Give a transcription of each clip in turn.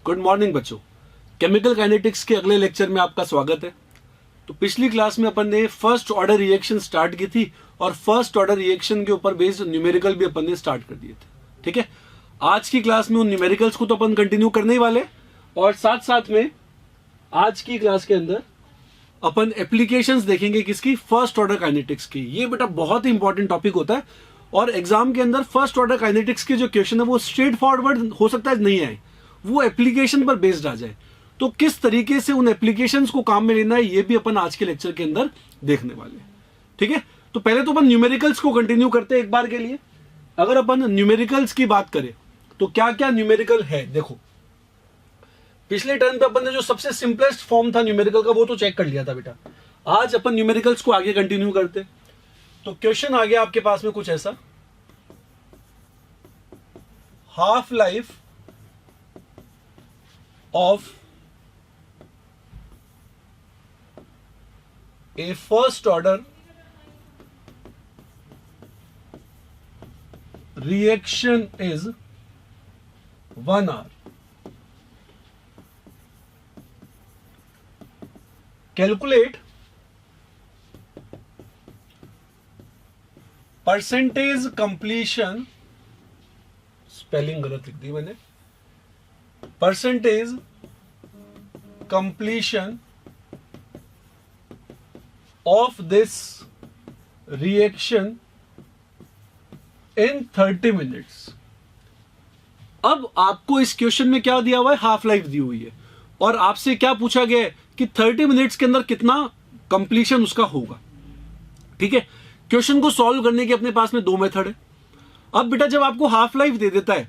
Good morning बच्चों। Chemical kinetics के अगले लेक्चर में आपका स्वागत है। तो पिछली क्लास में अपन ने फर्स्ट ऑर्डर रिएक्शन स्टार्ट की थी और फर्स्ट ऑर्डर रिएक्शन के ऊपर बेस्ड न्यूमेरिकल भी अपन ने स्टार्ट कर दिए थे। ठीक है, आज की क्लास में उन न्यूमेरिकल्स को तो अपन कंटिन्यू करने ही वाले और साथ साथ में आज की क्लास के अंदर अपन एप्लीकेशंस देखेंगे किसकी, फर्स्ट ऑर्डर काइनेटिक्स की। ये बेटा बहुत ही इंपॉर्टेंट टॉपिक होता है और एग्जाम के अंदर फर्स्ट ऑर्डर काइनेटिक्स के जो क्वेश्चन है वो स्ट्रेट फॉरवर्ड हो सकता है नहीं आए, वो एप्लीकेशन पर बेस्ड आ जाए। तो किस तरीके से उन एप्लीकेशंस को काम में लेना है ये भी अपन आज के लेक्चर के अंदर देखने वाले हैं। ठीक है, तो पहले तो अपन न्यूमेरिकल्स को कंटिन्यू करते हैं एक बार के लिए। अगर अपन न्यूमेरिकल्स की बात करें तो क्या क्या न्यूमेरिकल है, देखो पिछले टर्म पे अपन ने जो सबसे सिंपलेस्ट फॉर्म था न्यूमेरिकल का वो तो चेक कर लिया था बेटा। आज अपन न्यूमेरिकल्स को आगे कंटिन्यू करते। तो क्वेश्चन आ गया आपके पास में कुछ ऐसा, half life of a first order reaction is 1 hour. Calculate percentage completion, spelling गलत लिख दी मैंने, percentage completion of this reaction in 30 minutes. अब आपको इस क्वेश्चन में क्या दिया हुआ है, हाफ लाइफ दी हुई है और आपसे क्या पूछा गया है कि 30 मिनट्स के अंदर कितना कंप्लीशन उसका होगा। ठीक है, क्वेश्चन को सॉल्व करने के अपने पास में दो मेथड है। अब बेटा जब आपको हाफ लाइफ दे देता है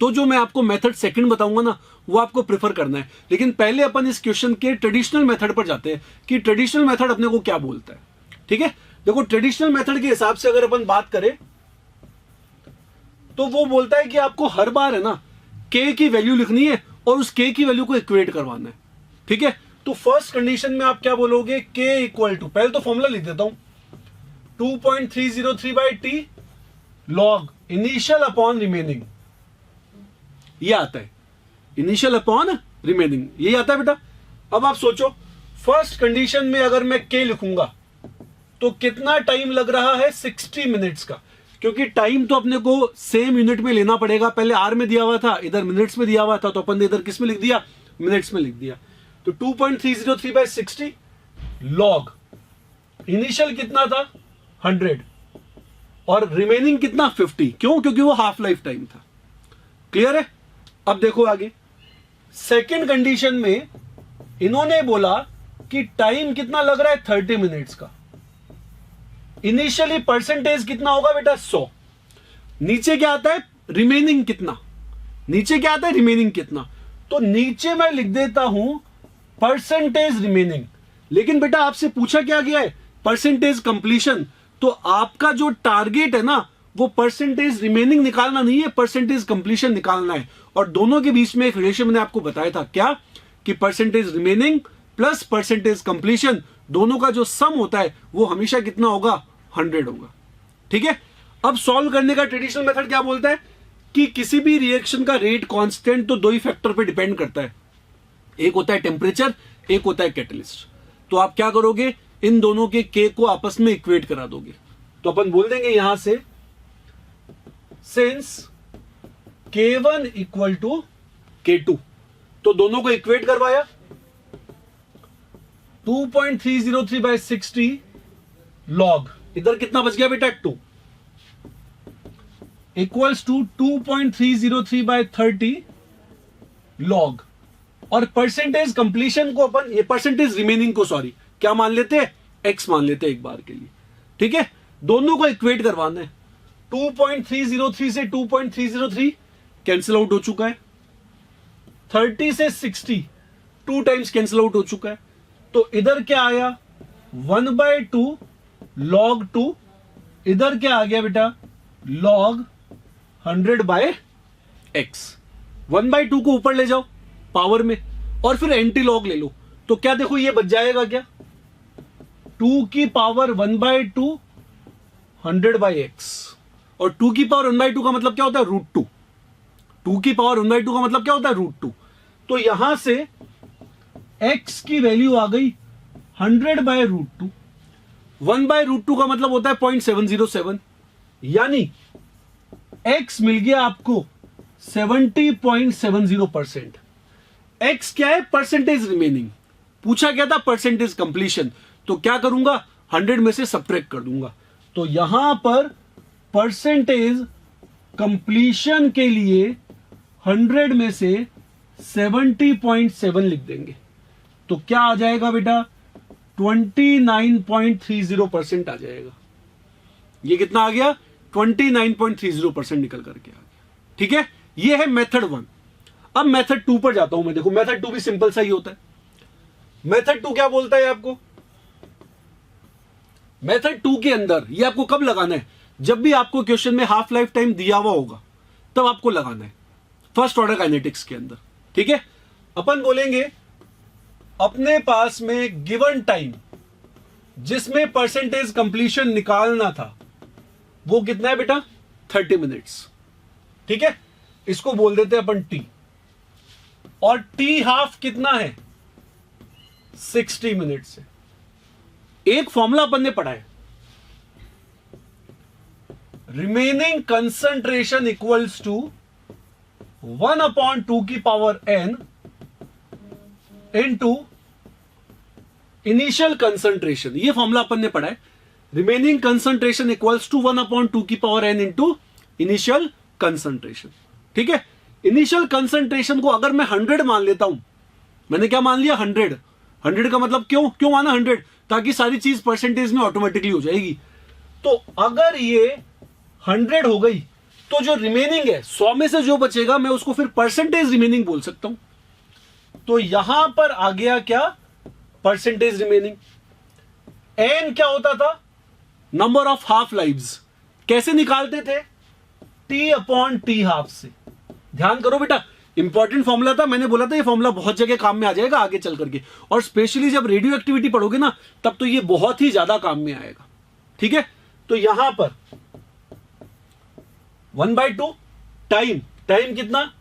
तो जो मैं आपको मेथड सेकंड बताऊंगा ना वो आपको प्रेफर करना है, लेकिन पहले अपन इस क्वेश्चन के ट्रेडिशनल मेथड पर जाते हैं कि ट्रेडिशनल मेथड अपने को क्या बोलता है। ठीक है, देखो ट्रेडिशनल मेथड के हिसाब से अगर अपन बात करें तो वो बोलता है कि आपको हर बार है ना के की वैल्यू लिखनी है और उस के की वैल्यू को इक्वेट करवाना है। ठीक है, तो फर्स्ट कंडीशन में आप क्या बोलोगे, के इक्वल टू, पहले तो फॉर्मूला लिख देता हूं, 2.303/t log initial upon remaining, ये आता है इनिशियल अपॉन रिमेनिंग, यही आता है बेटा। अब आप सोचो फर्स्ट कंडीशन में अगर मैं के लिखूंगा तो कितना टाइम लग रहा है, 60 मिनट्स का, क्योंकि टाइम तो अपने को सेम यूनिट में लेना पड़ेगा। पहले आर में दिया हुआ था, इधर मिनट्स में दिया हुआ था, तो अपन ने इधर किस में लिख दिया, मिनट्स में लिख दिया। तो 2.303/60 लॉग इनिशियल कितना था 100 और रिमेनिंग कितना 50, क्यों, क्योंकि वो हाफ लाइफ टाइम था। क्लियर है। अब देखो आगे सेकंड कंडीशन में इन्होंने बोला कि टाइम कितना लग रहा है 30 मिनट्स का, इनिशियली परसेंटेज कितना होगा बेटा 100, नीचे क्या आता है रिमेनिंग कितना, नीचे क्या आता है रिमेनिंग कितना, तो नीचे मैं लिख देता हूं परसेंटेज रिमेनिंग। लेकिन बेटा आपसे पूछा क्या गया है, परसेंटेज कंप्लीशन, तो आपका जो टारगेट है ना वो परसेंटेज रिमेनिंग निकालना नहीं है, परसेंटेज कंप्लीशन निकालना है। और दोनों के बीच में एक रिलेशन मैंने आपको बताया था क्या, कि percentage remaining plus percentage completion दोनों का जो सम होता है वो हमेशा कितना होगा, 100 होगा। ठीक है, अब सॉल्व करने का ट्रेडिशनल मेथड क्या बोलता है कि किसी भी रिएक्शन का रेट कांस्टेंट तो दो ही फैक्टर पे डिपेंड करता है, एक होता है टेम्परेचर, एक होता है कैटलिस्ट। तो आप क्या करोगे, इन दोनों के के को आपस में इक्वेट करा दोगे। तो अपन बोल देंगे यहां से since K1 equal to K2, तो दोनों को इक्वेट करवाया, 2.303/60 लॉग, इधर कितना बच गया बेटा 2, इक्वल्स टू 2.303/30 लॉग, और परसेंटेज कंप्लीशन को अपन, ये परसेंटेज रिमेनिंग को सॉरी क्या मान लेते हैं, x मान लेते हैं एक बार के लिए। ठीक है, दोनों को इक्वेट करवाना है, 2.303 से 2.303 कैंसिल आउट हो चुका है, 30 से 60 2 टाइम्स कैंसिल आउट हो चुका है, तो इधर क्या आया 1/2 log 2, इधर क्या आ गया बेटा log 100/x। 1/2 को ऊपर ले जाओ पावर में और फिर एंटी लॉग ले लो, तो क्या देखो ये बच जाएगा क्या, 2 की पावर 1/2 100/x, और 2 की पावर 1/2 का मतलब क्या होता है √2, 2 की पावर 1/2 का मतलब क्या होता है √2। तो यहां से x की वैल्यू आ गई 100/√2। 1/√2 का मतलब होता है 0.707, यानी x मिल गया आपको 70.70%। x क्या है? Percentage remaining. पूछा क्या था? Percentage completion. तो क्या करूंगा? 100 में से सब्ट्रैक्ट कर दूंगा। तो यहां पर परसेंटेज कंप्लीशन के लिए 100 में से 70.7 लिख देंगे। तो क्या आ जाएगा बेटा? 29.30% आ जाएगा। ये कितना आ गया? 29.30% निकल करके आ गया। ठीक है, ये है मेथड 1। अब मेथड 2 पर जाता हूं मैं। देखो मेथड 2 भी सिंपल सा ही होता है। मेथड 2 क्या बोलता है आपको? मेथड 2 के अंदर ये आपको कब लगाना है? जब भी आपको क्वेश्चन में हाफ लाइफ टाइम दिया हुआ होगा तब आपको लगाना है, फर्स्ट ऑर्डर काइनेटिक्स के अंदर। ठीक है, अपन बोलेंगे अपने पास में गिवन टाइम जिसमें परसेंटेज कंप्लीशन निकालना था वो कितना है बेटा? 30 मिनट्स। ठीक है, इसको बोल देते हैं अपन टी। और टी हाफ कितना है? 60 मिनट्स है। एक फॉर्मूला अपन ने पढ़ा है, रिमेनिंग कंसंट्रेशन इक्वल्स टू 1/2 की power n into initial concentration. ये फॉर्मूला अपन ने पढ़ा है, रिमेनिंग कंसंट्रेशन इक्वल्स टू 1/2 की power n into initial concentration. ठीक है, इनिशियल कंसंट्रेशन को अगर मैं 100 मान लेता हूं, मैंने क्या मान लिया? 100 का मतलब क्यों माना 100? ताकि सारी चीज परसेंटेज में ऑटोमेटिकली हो जाएगी। तो अगर ये 100 हो गई तो जो रिमेनिंग है 100 में से जो बचेगा मैं उसको फिर परसेंटेज रिमेनिंग बोल सकता हूं। तो यहां पर आ गया क्या? Percentage remaining. एन क्या होता था? Number of half lives. कैसे निकालते थे? T/T हाफ से। ध्यान करो बेटा, इंपॉर्टेंट फॉर्मूला था। मैंने बोला था ये फॉर्मूला बहुत जगह काम में आ जाएगा आगे चल करके, और स्पेशली जब रेडियो एक्टिविटी पढ़ोगे ना तब तो ये बहुत ही ज्यादा काम में आएगा। ठीक है, तो यहां पर 1/2 टाइम कितना?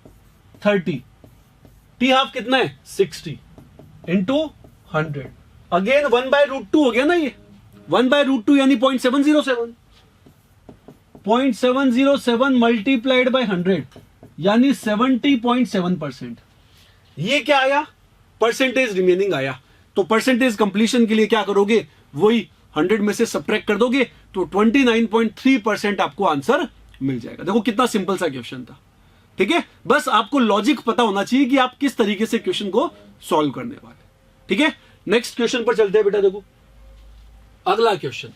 30। टी हाफ कितना है? 60 इंटू 100। अगेन 1/√2 हो गया ना ये। 1/√2 यानी 0.707। 0.707 मल्टीप्लाइड बाय 100 यानी 70.7%। ये क्या आया? परसेंटेज रिमेनिंग आया। तो परसेंटेज कंप्लीशन के लिए क्या करोगे? वही 100 में से सब्ट्रैक्ट कर दोगे तो 29.3% आपको आंसर मिल जाएगा। देखो कितना सिंपल सा क्वेश्चन था। ठीक है, बस आपको लॉजिक पता होना चाहिए कि आप किस तरीके से क्वेश्चन को सॉल्व करने वाले। ठीक है, नेक्स्ट क्वेश्चन पर चलते हैं बेटा। देखो अगला क्वेश्चन।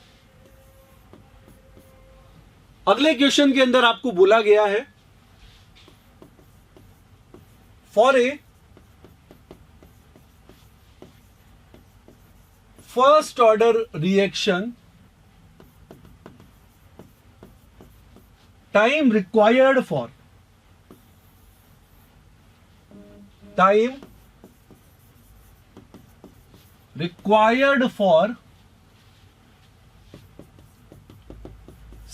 अगले क्वेश्चन के अंदर आपको बोला गया है for a first order reaction time required for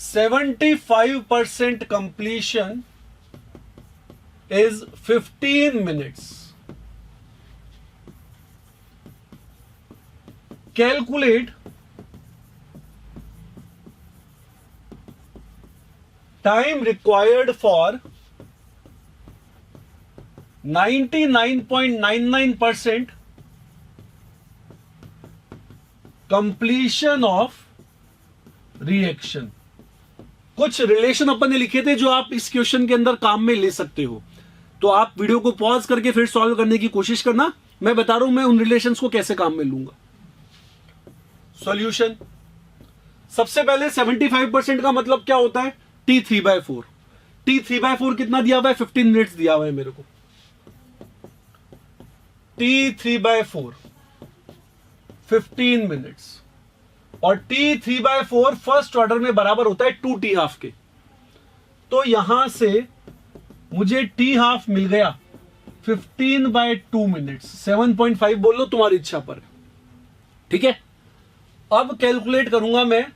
75% completion is 15 minutes. Calculate time required for 99.99% completion of reaction. कुछ रिलेशन अपन ने लिखे थे जो आप इस क्वेश्चन के अंदर काम में ले सकते हो। तो आप वीडियो को पॉज करके फिर सॉल्व करने की कोशिश करना। मैं बता रहा हूं मैं उन रिलेशंस को कैसे काम में लूंगा। सॉल्यूशन, सबसे पहले 75% का मतलब क्या होता है? T3/4। T3/4 कितना दिया हुआ है? 15 मिनट्स दिया हुआ है मेरे को। T3/4 15 मिनट्स और T3/4 फर्स्ट ऑर्डर में बराबर होता है 2T हाफ के। तो यहां से मुझे T हाफ मिल गया 15/2 मिनट्स। 7.5 बोल लो, तुम्हारी इच्छा पर। ठीक है, अब कैलकुलेट करूंगा मैं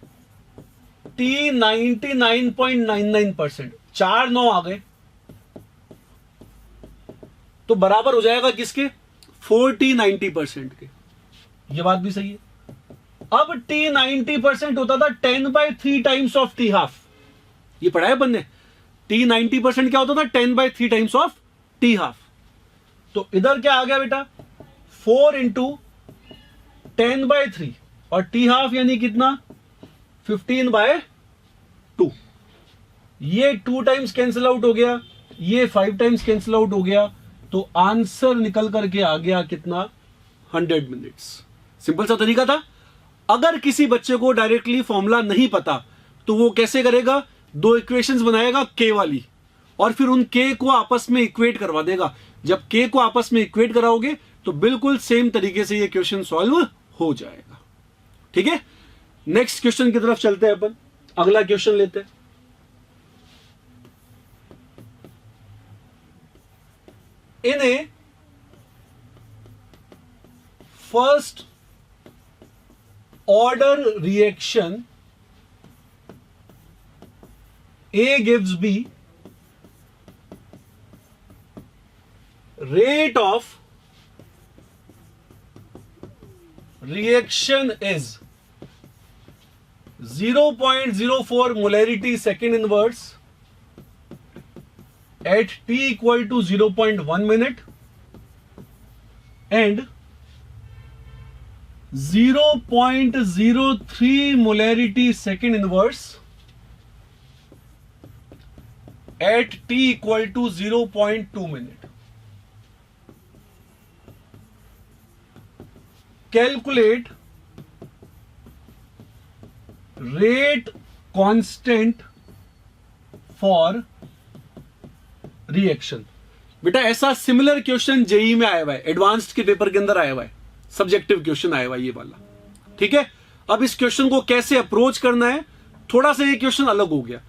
T 99.99%। 4 9 आ गए तो बराबर हो जाएगा किसके? 40-90% के। ये बात भी सही है। अब t 90% होता था 10/3 टाइम्स ऑफ t हाफ। ये पढ़ा है अपन ने। t 90% क्या होता था? 10/3 टाइम्स ऑफ t हाफ। तो इधर क्या आ गया बेटा? 4 इंटू 10/3 और t हाफ यानी कितना? 15/2। ये 2 टाइम्स कैंसिल आउट हो गया, ये 5 टाइम्स कैंसिल आउट हो गया, तो आंसर निकल करके आ गया कितना? 100 मिनट्स। सिंपल सा तरीका था। अगर किसी बच्चे को डायरेक्टली फॉर्मूला नहीं पता तो वो कैसे करेगा? 2 इक्वेशंस बनाएगा k वाली, और फिर उन k को आपस में इक्वेट करवा देगा। जब k को आपस में इक्वेट कराओगे तो बिल्कुल सेम तरीके से ये क्वेश्चन सॉल्व हो जाएगा। ठीक है, नेक्स्ट क्वेश्चन की तरफ चलते हैं अपन। अगला क्वेश्चन लेते हैं। In a first order reaction, A gives B, rate of reaction is 0.04 molarity second inverse at t equal to 0.1 minute and 0.03 molarity second inverse at t equal to 0.2 minute. Calculate rate constant for reaction. बेटा ऐसा similar question JEE में आया हुआ है, advanced के paper के अंदर आया हुआ है, सब्जेक्टिव क्वेश्चन आया हुआ है ये वाला। ठीक है, अब इस क्वेश्चन को कैसे अप्रोच करना है, थोड़ा सा ये क्वेश्चन अलग हो गया।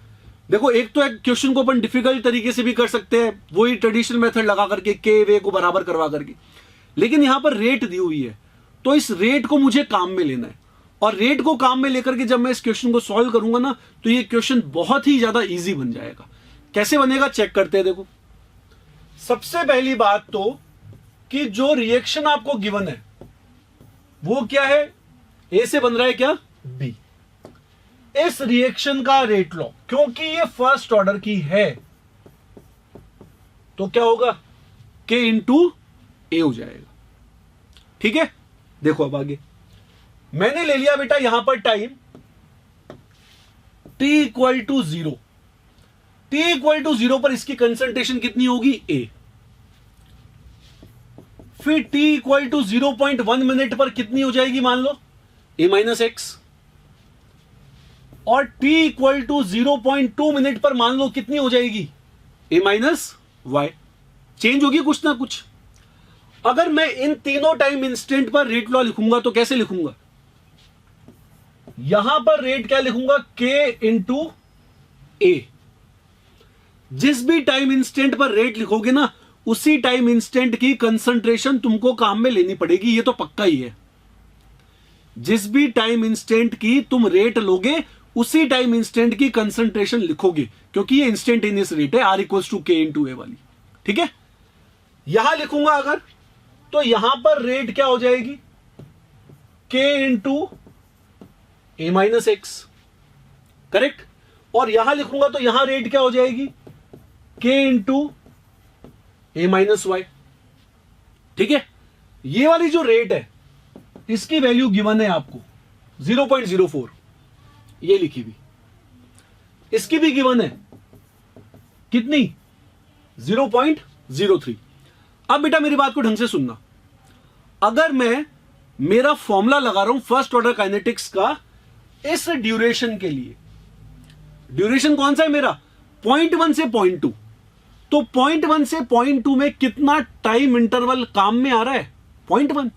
देखो, एक तो एक क्वेश्चन को अपन डिफिकल्ट तरीके से भी कर सकते हैं, वही ट्रेडिशनल मेथड लगा करके के वे को बराबर करवा करके, लेकिन यहां पर रेट दी हुई है तो इस रेट को मुझे काम में लेना है, और रेट को काम में लेकर के जब मैं इस क्वेश्चन को सॉल्व करूंगा ना तो ये क्वेश्चन बहुत ही ज्यादा ईजी बन जाएगा। कैसे बनेगा चेक करते हैं। देखो, सबसे पहली बात तो कि जो रिएक्शन आपको गिवन है वो क्या है? ए से बन रहा है क्या? बी। इस रिएक्शन का रेट लो, क्योंकि ये फर्स्ट ऑर्डर की है तो क्या होगा? के इंटू ए हो जाएगा। ठीक है, देखो अब आगे मैंने ले लिया बेटा यहां पर time t equal to 0। t equal to 0 पर इसकी कंसंट्रेशन कितनी होगी? ए। फिर t इक्वल टू 0.1 मिनट पर कितनी हो जाएगी? मान लो a माइनस एक्स। और t इक्वल टू 0.2 मिनट पर मान लो कितनी हो जाएगी? a minus Y. चेंज होगी कुछ ना कुछ। अगर मैं इन तीनों टाइम इंस्टेंट पर रेट लॉ लिखूंगा तो कैसे लिखूंगा? यहां पर रेट क्या लिखूंगा? k इंटू ए। जिस भी टाइम इंस्टेंट पर रेट लिखोगे ना उसी टाइम इंस्टेंट की कंसंट्रेशन तुमको काम में लेनी पड़ेगी, ये तो पक्का ही है। जिस भी टाइम इंस्टेंट की तुम रेट लोगे उसी टाइम इंस्टेंट की कंसंट्रेशन लिखोगे, क्योंकि ये इंस्टेंटेनियस रेट है, आर इक्वल्स टू के इंटू ए वाली। ठीक है, यहां लिखूंगा अगर तो यहां पर रेट क्या हो जाएगी? के इंटू ए माइनस एक्स। करेक्ट। और यहां लिखूंगा तो यहां रेट क्या हो जाएगी? के इंटू ए माइनस वाई। ठीक है, ये वाली जो रेट है इसकी वैल्यू गिवन है आपको 0.04, ये लिखी हुई। इसकी भी गिवन है कितनी? 0.03। अब बेटा मेरी बात को ढंग से सुनना। अगर मैं मेरा फॉर्मूला लगा रहा हूं फर्स्ट ऑर्डर काइनेटिक्स का इस ड्यूरेशन के लिए, ड्यूरेशन कौन सा है मेरा? 0.1 से 0.2। तो 0.1 से 0.2 में कितना टाइम इंटरवल काम में आ रहा है? 0.1।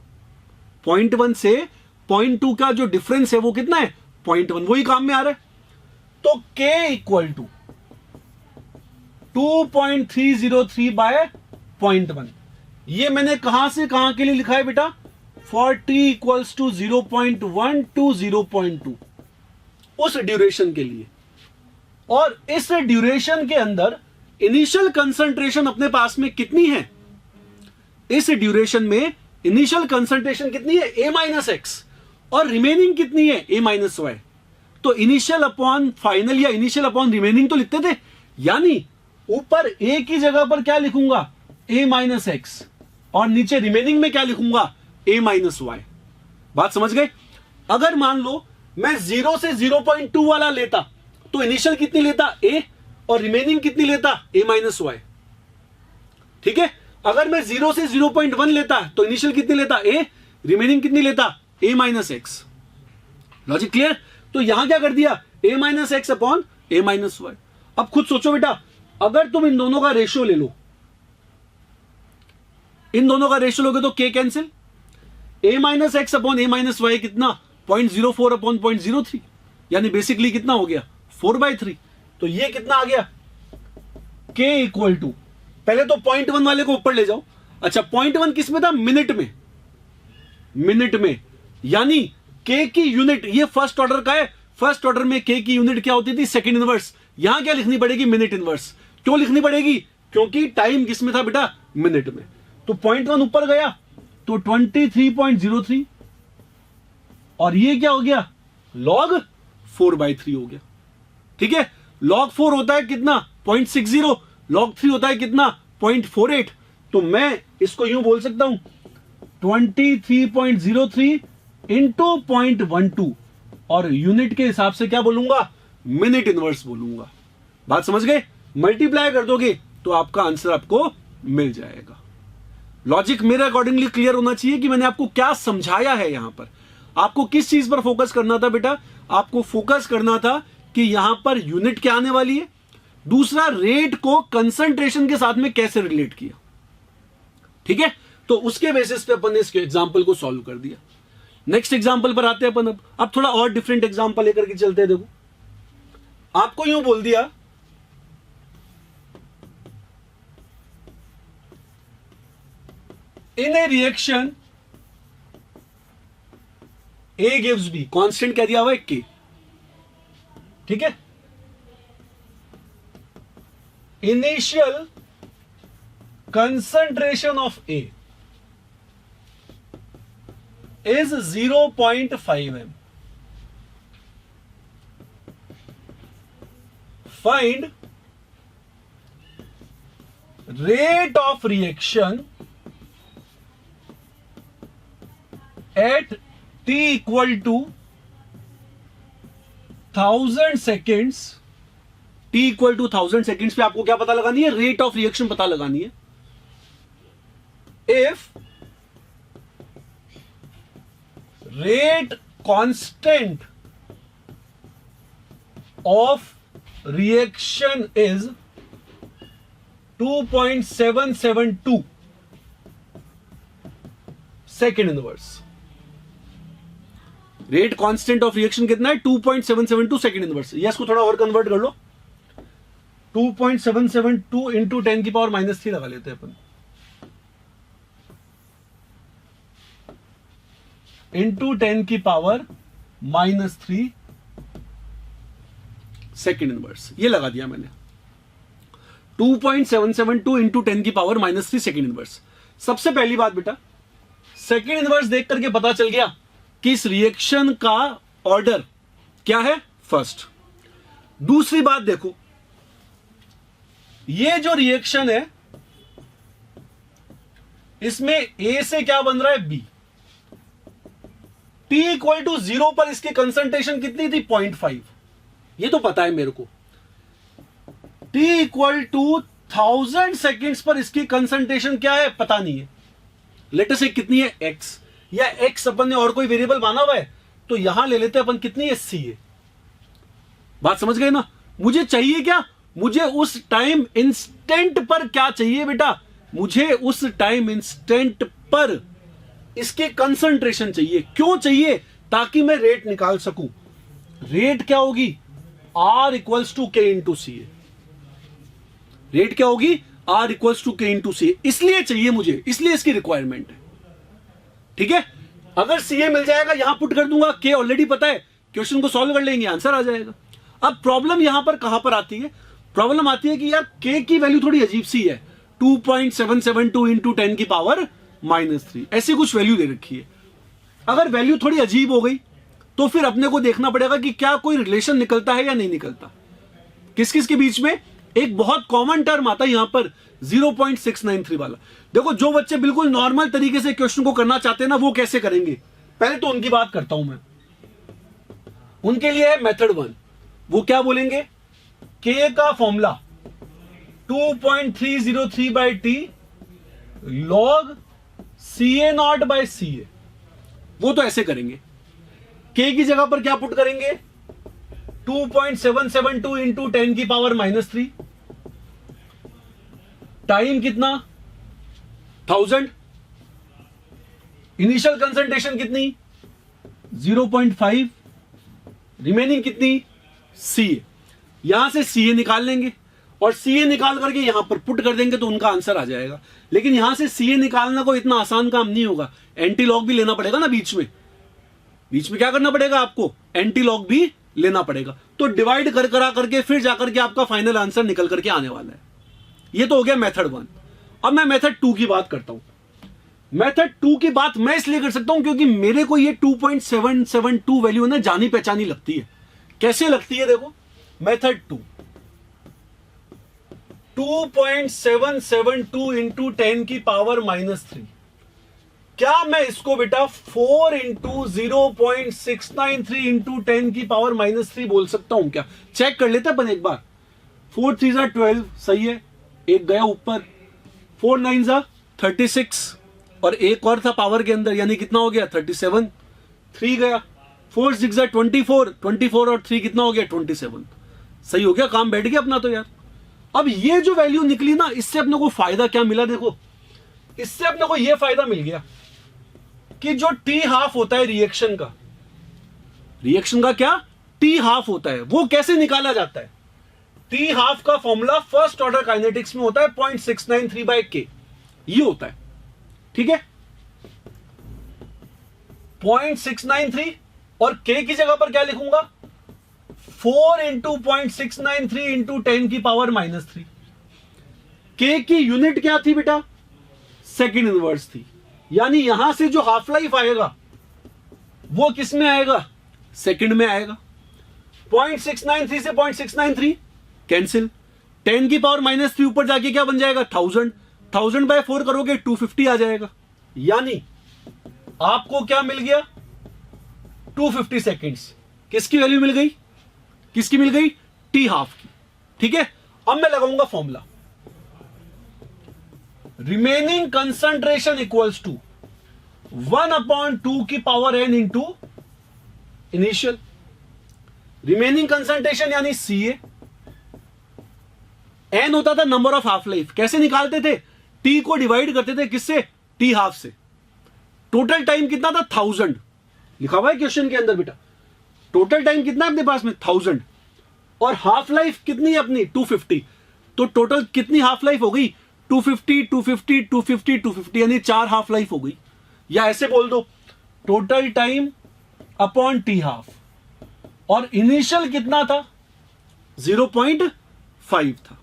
0.1 से 0.2 का जो डिफरेंस है वो कितना है? 0.1, वही काम में आ रहा है। तो k इक्वल टू 2.303 बाय 0.1। ये मैंने कहां से कहां के लिए लिखा है बेटा? For t equals to 0.1 to 0.2, उस ड्यूरेशन के लिए। और इस ड्यूरेशन के अंदर इनिशियल कंसंट्रेशन अपने पास में कितनी है? इस ड्यूरेशन में इनिशियल कंसंट्रेशन कितनी है, a माइनस एक्स, और रिमेनिंग कितनी है, a माइनस वाई। तो इनिशियल अपॉन फाइनल या इनिशियल अपॉन रिमेनिंग तो लिखते थे, यानी ऊपर a की जगह पर क्या लिखूंगा, a माइनस एक्स, और नीचे रिमेनिंग में क्या लिखूंगा, a माइनस वाई। बात समझ गए। अगर मान लो मैं 0 से 0.2 वाला लेता तो इनिशियल कितनी लेता, a, और रिमेनिंग कितनी लेता, a माइनस वाई। ठीक है। अगर मैं 0 से 0.1 लेता तो इनिशियल कितनी लेता, a, रिमेनिंग कितनी लेता, a minus X. Logic clear. तो यहां क्या कर दिया, a minus X upon a minus Y. अब खुद सोचो बेटा, अगर तुम इन दोनों का रेशियो ले लो, इन दोनों का रेशियो लोगे तो k cancel, a minus X upon a minus Y कितना, 0.04 अपॉन 0.03, यानी बेसिकली कितना हो गया, 4/3। तो ये कितना आ गया, k इक्वल टू, पहले तो 0.1 वाले को ऊपर ले जाओ। अच्छा 0.1 किस में था, मिनट में, मिनट में, यानी k की यूनिट, ये फर्स्ट ऑर्डर का है, फर्स्ट ऑर्डर में k की यूनिट क्या होती थी, सेकंड इनवर्स। यहां क्या लिखनी पड़ेगी, मिनट इनवर्स। क्यों लिखनी पड़ेगी, क्योंकि टाइम किस में था बेटा, मिनट में। तो 0.1 ऊपर गया तो 23.03, और ये क्या हो गया, log 4/3 हो गया। ठीक है। log 4 होता है कितना, 0.60, log 3 होता है कितना, 0.48। तो मैं इसको यूं बोल सकता हूं 23.03 इंटू 0.12, और यूनिट के हिसाब से क्या बोलूंगा, मिनट इनवर्स बोलूंगा। बात समझ गए। मल्टीप्लाई कर दोगे तो आपका आंसर आपको मिल जाएगा। लॉजिक मेरे अकॉर्डिंगली क्लियर होना चाहिए कि मैंने आपको क्या समझाया है। यहां पर आपको किस चीज पर फोकस करना था बेटा, आपको फोकस करना था कि यहां पर यूनिट क्या आने वाली है, दूसरा रेट को कंसंट्रेशन के साथ में कैसे रिलेट किया। ठीक है। तो उसके बेसिस पे अपन ने इसके एग्जांपल को सॉल्व कर दिया। नेक्स्ट एग्जांपल पर आते हैं अपन। अब थोड़ा और डिफरेंट एग्जांपल लेकर के चलते हैं। देखो आपको यूं बोल दिया, in a reaction A gives B, constant क्या दिया हुआ है, K। ठीक है। Initial concentration of A is 0.5 m. Find rate of reaction at t equal to 1000 seconds। t equal to 1000 seconds पे आपको क्या पता लगानी है, रेट ऑफ रिएक्शन पता लगानी है। if rate constant of reaction is 2.772 second inverse. Rate constant of reaction कितना है, 2.772 सेकेंड इनवर्स। या इसको थोड़ा और कन्वर्ट कर लो, 2.772 इंटू 10 की पावर -3 लगा लेते हैं अपन, इंटू 10 की पावर -3 सेकेंड इनवर्स। ये लगा दिया मैंने, 2.772 इंटू 10 की पावर -3 सेकेंड इनवर्स। सबसे पहली बात बेटा, सेकेंड इनवर्स देख करके पता चल गया कि इस रिएक्शन का ऑर्डर क्या है, फर्स्ट। दूसरी बात देखो, ये जो रिएक्शन है इसमें ए से क्या बन रहा है, बी। T इक्वल टू 0 पर इसकी कंसंट्रेशन कितनी थी, 0.5, ये तो पता है मेरे को। T इक्वल टू 1000 सेकेंड्स पर इसकी कंसंट्रेशन क्या है, पता नहीं है। लेटेस्ट से कितनी है, x, या x अपन ने और कोई वेरिएबल माना हुआ है तो यहां ले लेते हैं अपन, कितनी है, c है। बात समझ गए ना। मुझे चाहिए क्या, मुझे उस टाइम इंस्टेंट पर क्या चाहिए बेटा, मुझे उस टाइम इंस्टेंट पर इसके कंसंट्रेशन चाहिए। क्यों चाहिए, ताकि मैं रेट निकाल सकूं। रेट क्या होगी, R equals to K into C. Rate क्या होगी, R equals to K into C. इसलिए चाहिए मुझे, इसलिए इसकी रिक्वायरमेंट है। ठीक है। अगर CA मिल जाएगा, यहां पुट कर दूंगा, K ऑलरेडी पता है, क्वेश्चन को सॉल्व कर लेंगे, आंसर आ जाएगा। अब प्रॉब्लम यहां पर कहां पर आती है, प्रॉब्लम आती है कि यार K की वैल्यू थोड़ी अजीब सी है, 2.772 इंटू 10 की पावर -3, ऐसी कुछ वैल्यू दे रखी है। अगर वैल्यू थोड़ी अजीब हो गई तो फिर अपने को देखना पड़ेगा कि क्या कोई रिलेशन निकलता है या नहीं निकलता। किस किस के बीच में? एक बहुत कॉमन टर्म आता है यहां पर 0.693 वाला। देखो, जो बच्चे बिल्कुल नॉर्मल तरीके से क्वेश्चन को करना चाहते हैं ना, वो कैसे करेंगे, पहले तो उनकी बात करता हूं मैं। उनके लिए है मेथड 1। वो क्या बोलेंगे? के का फॉर्मूला 2.303/t log CA0/CA। वो तो ऐसे करेंगे। के की जगह पर क्या पुट करेंगे? 2.772 इंटू 10⁻³ टाइम कितना? 1000। इनिशियल कंसंट्रेशन कितनी? 0.5। रिमेनिंग कितनी? CA। यहां से CA निकाल लेंगे और CA निकाल करके यहां पर पुट कर देंगे तो उनका आंसर आ जाएगा। लेकिन यहां से CA निकालना कोई इतना आसान काम नहीं होगा, एंटी लॉग भी लेना पड़ेगा ना बीच में। बीच में क्या करना पड़ेगा आपको? एंटी लॉग भी लेना पड़ेगा। तो डिवाइड कर करा करके फिर जाकर के आपका फाइनल आंसर निकल करके आने वाला है। ये तो हो गया मेथड 1। अब मैं मेथड 2 की बात करता हूं। मेथड 2 की बात मैं इसलिए कर सकता हूं क्योंकि मेरे को ये 2.772 वैल्यू ना जानी पहचानी लगती है। कैसे लगती है? देखो, मेथड 2 2.772 इंटू 10⁻³ क्या मैं इसको बेटा 4 इंटू 0.693 इंटू 10⁻³ बोल सकता हूं क्या? चेक कर लेते अपन एक बार। 4 3 जा 12, सही है, एक गया ऊपर। 4 9 जा 36 और एक और था पावर के अंदर, यानी कितना हो गया? 37। 3 गया। 4 6 जा 24, 24 और 3 कितना हो गया? 27। सही हो गया, काम बैठ गया अपना तो यार। अब ये जो वैल्यू निकली ना, इससे अपने को फायदा क्या मिला? देखो, इससे अपने को ये फायदा मिल गया कि जो T½ होता है रिएक्शन का क्या T½ होता है, वो कैसे निकाला जाता है? T½ का फॉर्मूला फर्स्ट ऑर्डर काइनेटिक्स में होता है 0.693/K। ये होता है, ठीक है, 0.693 और K की जगह पर क्या लिखूंगा? 4 इंटू 0.693 इंटू 10⁻³ K की यूनिट क्या थी बेटा? सेकेंड इनवर्स थी। यानी यहां से जो हाफ लाइफ आएगा वो किस में आएगा? सेकंड में आएगा। 0.693 से 0.693 कैंसिल। 10⁻³ ऊपर जाके क्या बन जाएगा? 1000। 1000/4 करोगे 250 आ जाएगा। यानी आपको क्या मिल गया? 250 सेकेंड्स। किसकी वैल्यू मिल गई? किसकी मिल गई? T½ की। ठीक है, अब मैं लगाऊंगा formula. Remaining concentration equals to 1/2n into initial. Remaining concentration यानी CA। n होता था नंबर ऑफ हाफ लाइफ। कैसे निकालते थे? T को डिवाइड करते थे किससे? T½ से। टोटल टाइम कितना था? 1000 लिखा हुआ है क्वेश्चन के अंदर बेटा। टोटल टाइम कितना है अपने पास में? 1000। और हाफ लाइफ कितनी है अपनी? 250। तो टोटल कितनी हाफ लाइफ हो गई? 250 250 250 250, यानी 4 हाफ लाइफ हो गई। या ऐसे बोल दो, टोटल टाइम अपॉन T½ और इनिशियल कितना था? 0.5 था।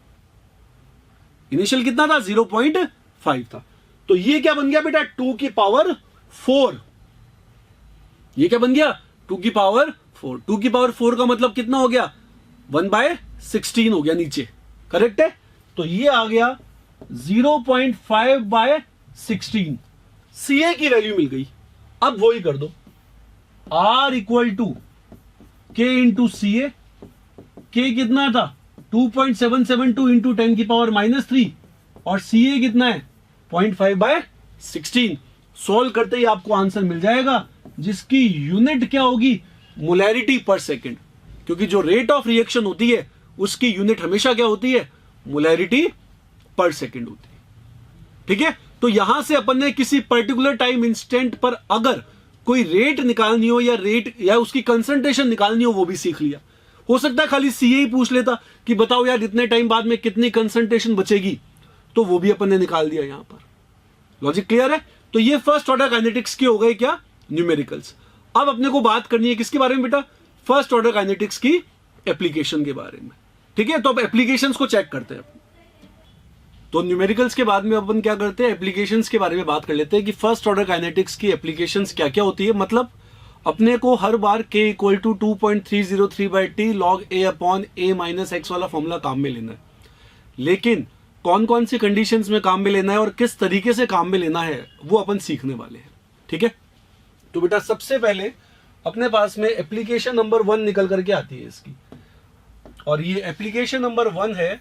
इनिशियल कितना था? 0.5 था। तो ये क्या बन गया बेटा? 2⁴। ये क्या बन गया? 2⁴। 2⁴ का मतलब कितना हो गया? 1/16 हो गया नीचे। करेक्ट है? तो ये आ गया 0.5/16। CA की वैल्यू मिल गई। अब वही कर दो, R = K into CA। K कितना था? 2.772 इंटू 10⁻³ और CA कितना है? 0.5/16। सॉल्व करते ही आपको आंसर मिल जाएगा, जिसकी यूनिट क्या होगी? मोलैरिटी पर सेकेंड। क्योंकि जो रेट ऑफ रिएक्शन होती है उसकी यूनिट हमेशा क्या होती है? मोलैरिटी पर सेकेंड होती है। ठीक है, तो यहां से अपन ने किसी पर्टिकुलर टाइम इंस्टेंट पर अगर कोई रेट निकालनी हो या रेट या उसकी कंसंट्रेशन निकालनी हो, वो भी सीख लिया। हो सकता है खाली CA ही पूछ लेता कि बताओ यार इतने टाइम बाद में कितनी कंसंट्रेशन बचेगी, तो वो भी अपन ने निकाल दिया। यहां पर लॉजिक क्लियर है? तो ये फर्स्ट ऑर्डर काइनेटिक्स के हो गए क्या? न्यूमेरिकल्स। अब अपने को बात करनी है किसके बारे में बेटा? फर्स्ट ऑर्डर काइनेटिक्स की एप्लीकेशन के बारे में। ठीक है, तो अब एप्लीकेशंस को चेक करते हैं। तो न्यूमेरिकल्स के बाद में अपन क्या करते हैं, एप्लीकेशंस के बारे में बात कर लेते हैं कि फर्स्ट ऑर्डर काइनेटिक्स की एप्लीकेशंस क्या क्या होती है। मतलब अपने को हर बार k equal to 2.303/t log a upon a minus X वाला फॉर्मूला काम में लेना है, लेकिन कौन कौन सी कंडीशंस में काम में लेना है और किस तरीके से काम में लेना है वो अपन सीखने वाले हैं। ठीक है, तो बेटा सबसे पहले अपने पास में एप्लीकेशन नंबर 1 निकल करके आती है इसकी, और ये एप्लीकेशन नंबर 1 है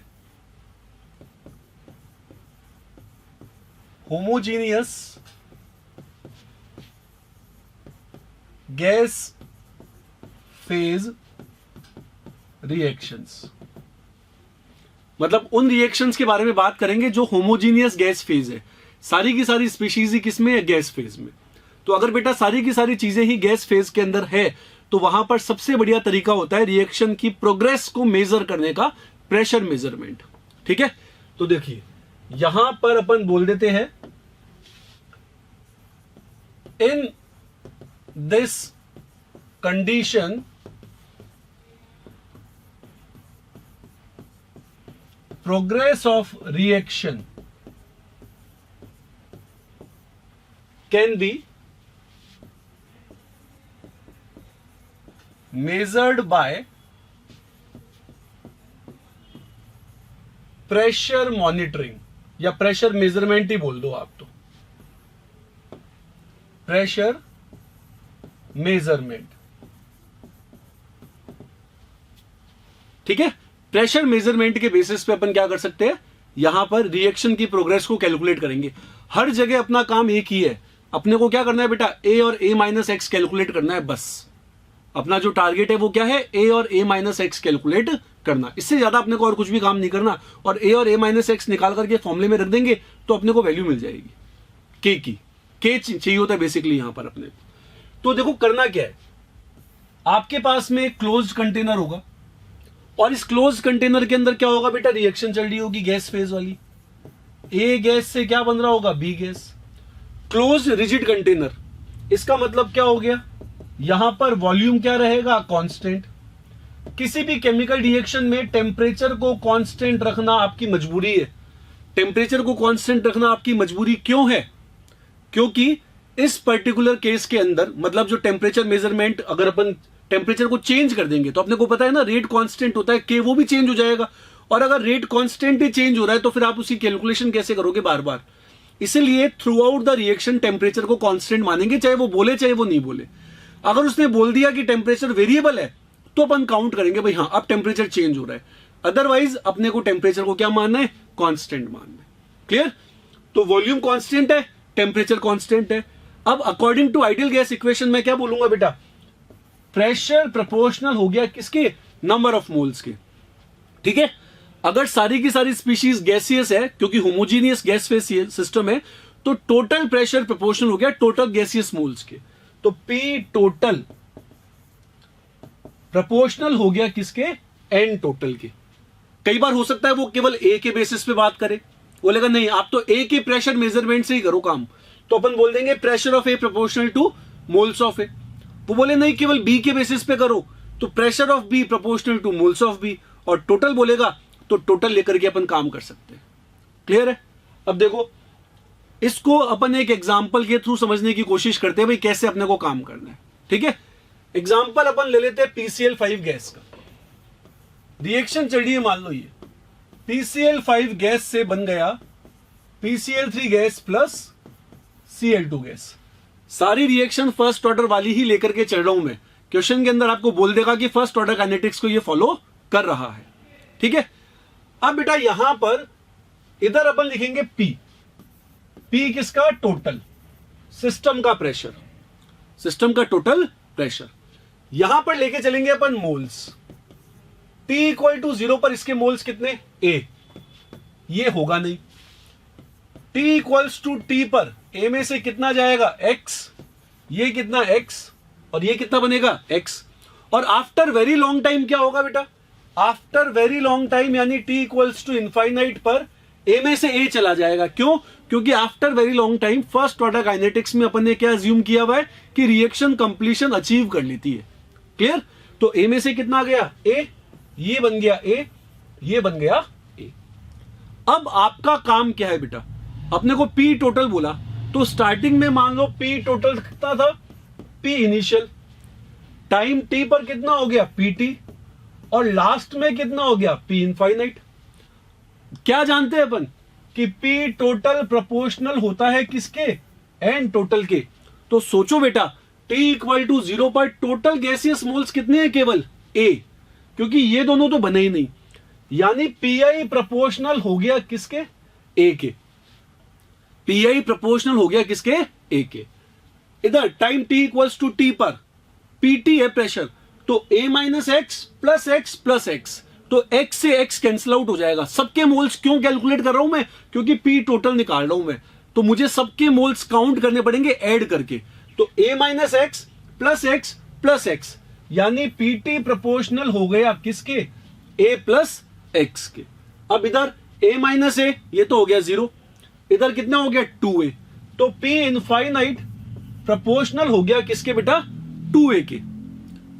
होमोजीनियस गैस फेज रिएक्शंस। मतलब उन रिएक्शंस के बारे में बात करेंगे जो होमोजीनियस गैस फेज है। सारी की सारी स्पीशीज ही किसमें है, गैस फेज में। तो अगर बेटा सारी की सारी चीजें ही गैस फेज के अंदर है तो वहां पर सबसे बढ़िया तरीका होता है रिएक्शन की प्रोग्रेस को मेजर करने का, प्रेशर मेजरमेंट। ठीक है, तो देखिए यहां पर अपन बोल देते हैं in this condition progress of reaction can be measured by pressure monitoring, या प्रेशर मेजरमेंट ही बोल दो आप, तो प्रेशर मेजरमेंट। ठीक है, प्रेशर मेजरमेंट के बेसिस पे अपन क्या कर सकते हैं, यहां पर रिएक्शन की प्रोग्रेस को कैलकुलेट करेंगे। हर जगह अपना काम एक ही है, अपने को क्या करना है बेटा, a और a माइनस एक्स कैलकुलेट करना है बस। अपना जो टारगेट है वो क्या है, a और a माइनस एक्स कैलकुलेट करना। इससे ज्यादा अपने को और कुछ भी काम नहीं करना, और a और a माइनस एक्स निकाल करके फॉर्मूले में रख देंगे तो अपने को वैल्यू मिल जाएगी k की। k चाहिए होता है बेसिकली यहां पर अपने। तो देखो करना क्या है, आपके पास में एक क्लोज्ड कंटेनर होगा, और इस क्लोज कंटेनर के अंदर क्या होगा बेटा, रिएक्शन चल रही होगी गैस फेज वाली। ए गैस से क्या बन रहा होगा, B gas. Close rigid container, इसका मतलब क्या हो गया, यहां पर वॉल्यूम क्या रहेगा, कांस्टेंट। किसी भी केमिकल रिएक्शन में टेम्परेचर को कांस्टेंट रखना आपकी मजबूरी है। टेम्परेचर को कांस्टेंट रखना आपकी मजबूरी क्यों है, क्योंकि इस पर्टिकुलर केस के अंदर, मतलब जो टेम्परेचर मेजरमेंट, अगर अपन टेम्परेचर को चेंज कर देंगे तो अपने को पता है ना रेट कांस्टेंट होता है, के वो भी चेंज हो जाएगा। और अगर रेट कांस्टेंट ही चेंज हो रहा है तो फिर आप उसकी कैलकुलेशन कैसे करोगे बार बार। इसलिए through out the reaction temperature को कांस्टेंट मानेंगे, चाहे वो बोले चाहे वो नहीं बोले। अगर उसने बोल दिया कि टेम्परेचर वेरिएबल है तो अपन काउंट करेंगे भाई हाँ अब टेम्परेचर चेंज हो रहा है, अदरवाइज अपने को टेम्परेचर को क्या मानना है, कांस्टेंट मानना है। क्लियर, तो वॉल्यूम कांस्टेंट है, टेम्परेचर कांस्टेंट है। अब according to ideal gas equation में क्या बोलूंगा बेटा, प्रेशर प्रोपोर्शनल हो गया किसके, नंबर ऑफ मोल्स के। ठीक है, अगर सारी की सारी स्पीशीज गैसियस है, क्योंकि होमोजीनियस गैस फेज सिस्टम है, तो टोटल प्रेशर प्रोपोर्शनल हो गया टोटल गैसियस मोल्स के। तो P टोटल प्रोपोर्शनल हो गया किसके, N टोटल के। कई बार हो सकता है वो केवल A के बेसिस पे बात करे, बोलेगा नहीं आप तो A के प्रेशर मेजरमेंट से ही करो काम, तो अपन बोल देंगे pressure of A proportional to moles of A। वो बोले नहीं केवल बी के बेसिस पे करो, तो pressure of B proportional to moles of B, और टोटल बोलेगा तो टोटल लेकर के अपन काम कर सकते हैं। क्लियर है, अब देखो इसको अपन एक एग्जांपल के थ्रू समझने की कोशिश करते हैं भाई कैसे अपने को काम करना है। ठीक है, एग्जांपल अपन ले लेते हैं PCl5 गैस का। रिएक्शन चल रही है, मान लो ये PCl5 गैस से बन गया PCl3 gas plus Cl2 gas. सारी रिएक्शन फर्स्ट ऑर्डर वाली ही लेकर के चल रहा हूं मैं। क्वेश्चन के अंदर आपको बोल देगा कि फर्स्ट ऑर्डर काइनेटिक्स को ये फॉलो कर रहा है। ठीक है, अब बेटा यहां पर इधर अपन लिखेंगे P किसका, टोटल सिस्टम का प्रेशर, सिस्टम का टोटल प्रेशर। यहां पर लेके चलेंगे अपन मोल्स, T इक्वल टू 0 पर इसके मोल्स कितने, A, ये होगा नहीं। T इक्वल्स टू T पर A में से कितना जाएगा, X, ये कितना X, और ये कितना बनेगा X। और आफ्टर वेरी लॉन्ग टाइम क्या होगा बेटा, आफ्टर वेरी लॉन्ग टाइम यानी T इक्वल्स टू इनफाइनाइट पर A में से A चला जाएगा। क्यों, क्योंकि after very long time first order kinetics में अपन ने क्या अज्यूम किया हुआ है कि रिएक्शन कंप्लीशन अचीव कर लेती है। क्लियर, तो A में से कितना आ गया A, ये बन गया A, ये बन गया A। अब आपका काम क्या है बेटा, अपने को पी टोटल बोला, तो स्टार्टिंग में मान लो पी टोटल कितना था, पी इनिशियल, टाइम टी पर कितना हो गया पीटी, और लास्ट में कितना हो गया पी इनफाइनाइट। क्या जानते हैं अपन कि पी टोटल प्रोपोर्शनल होता है किसके, एन टोटल के। तो सोचो बेटा, T इक्वल टू 0 पर टोटल गैसियस मोल्स कितने हैं, केवल A, क्योंकि ये दोनों तो बने ही नहीं, यानी PI प्रोपोर्शनल हो गया किसके, A के। PI प्रोपोर्शनल हो गया किसके, A के। इधर time T equals to T पर PT है प्रेशर, तो A minus X plus X plus X, तो x से x कैंसिल आउट हो जाएगा। सबके मोल्स क्यों कैलकुलेट कर रहा हूं मैं, क्योंकि P टोटल निकाल रहा हूं मैं, तो मुझे सबके मोल्स काउंट करने पड़ेंगे ऐड करके। तो A minus X plus x, यानी PT प्रोपोर्शनल हो गया किसके, A प्लस एक्स के। अब इधर A माइनस ए, ये तो हो गया 0, इधर कितना हो गया 2A, तो P इनफाइनाइट प्रोपोर्शनल हो गया किसके बेटा, 2A के।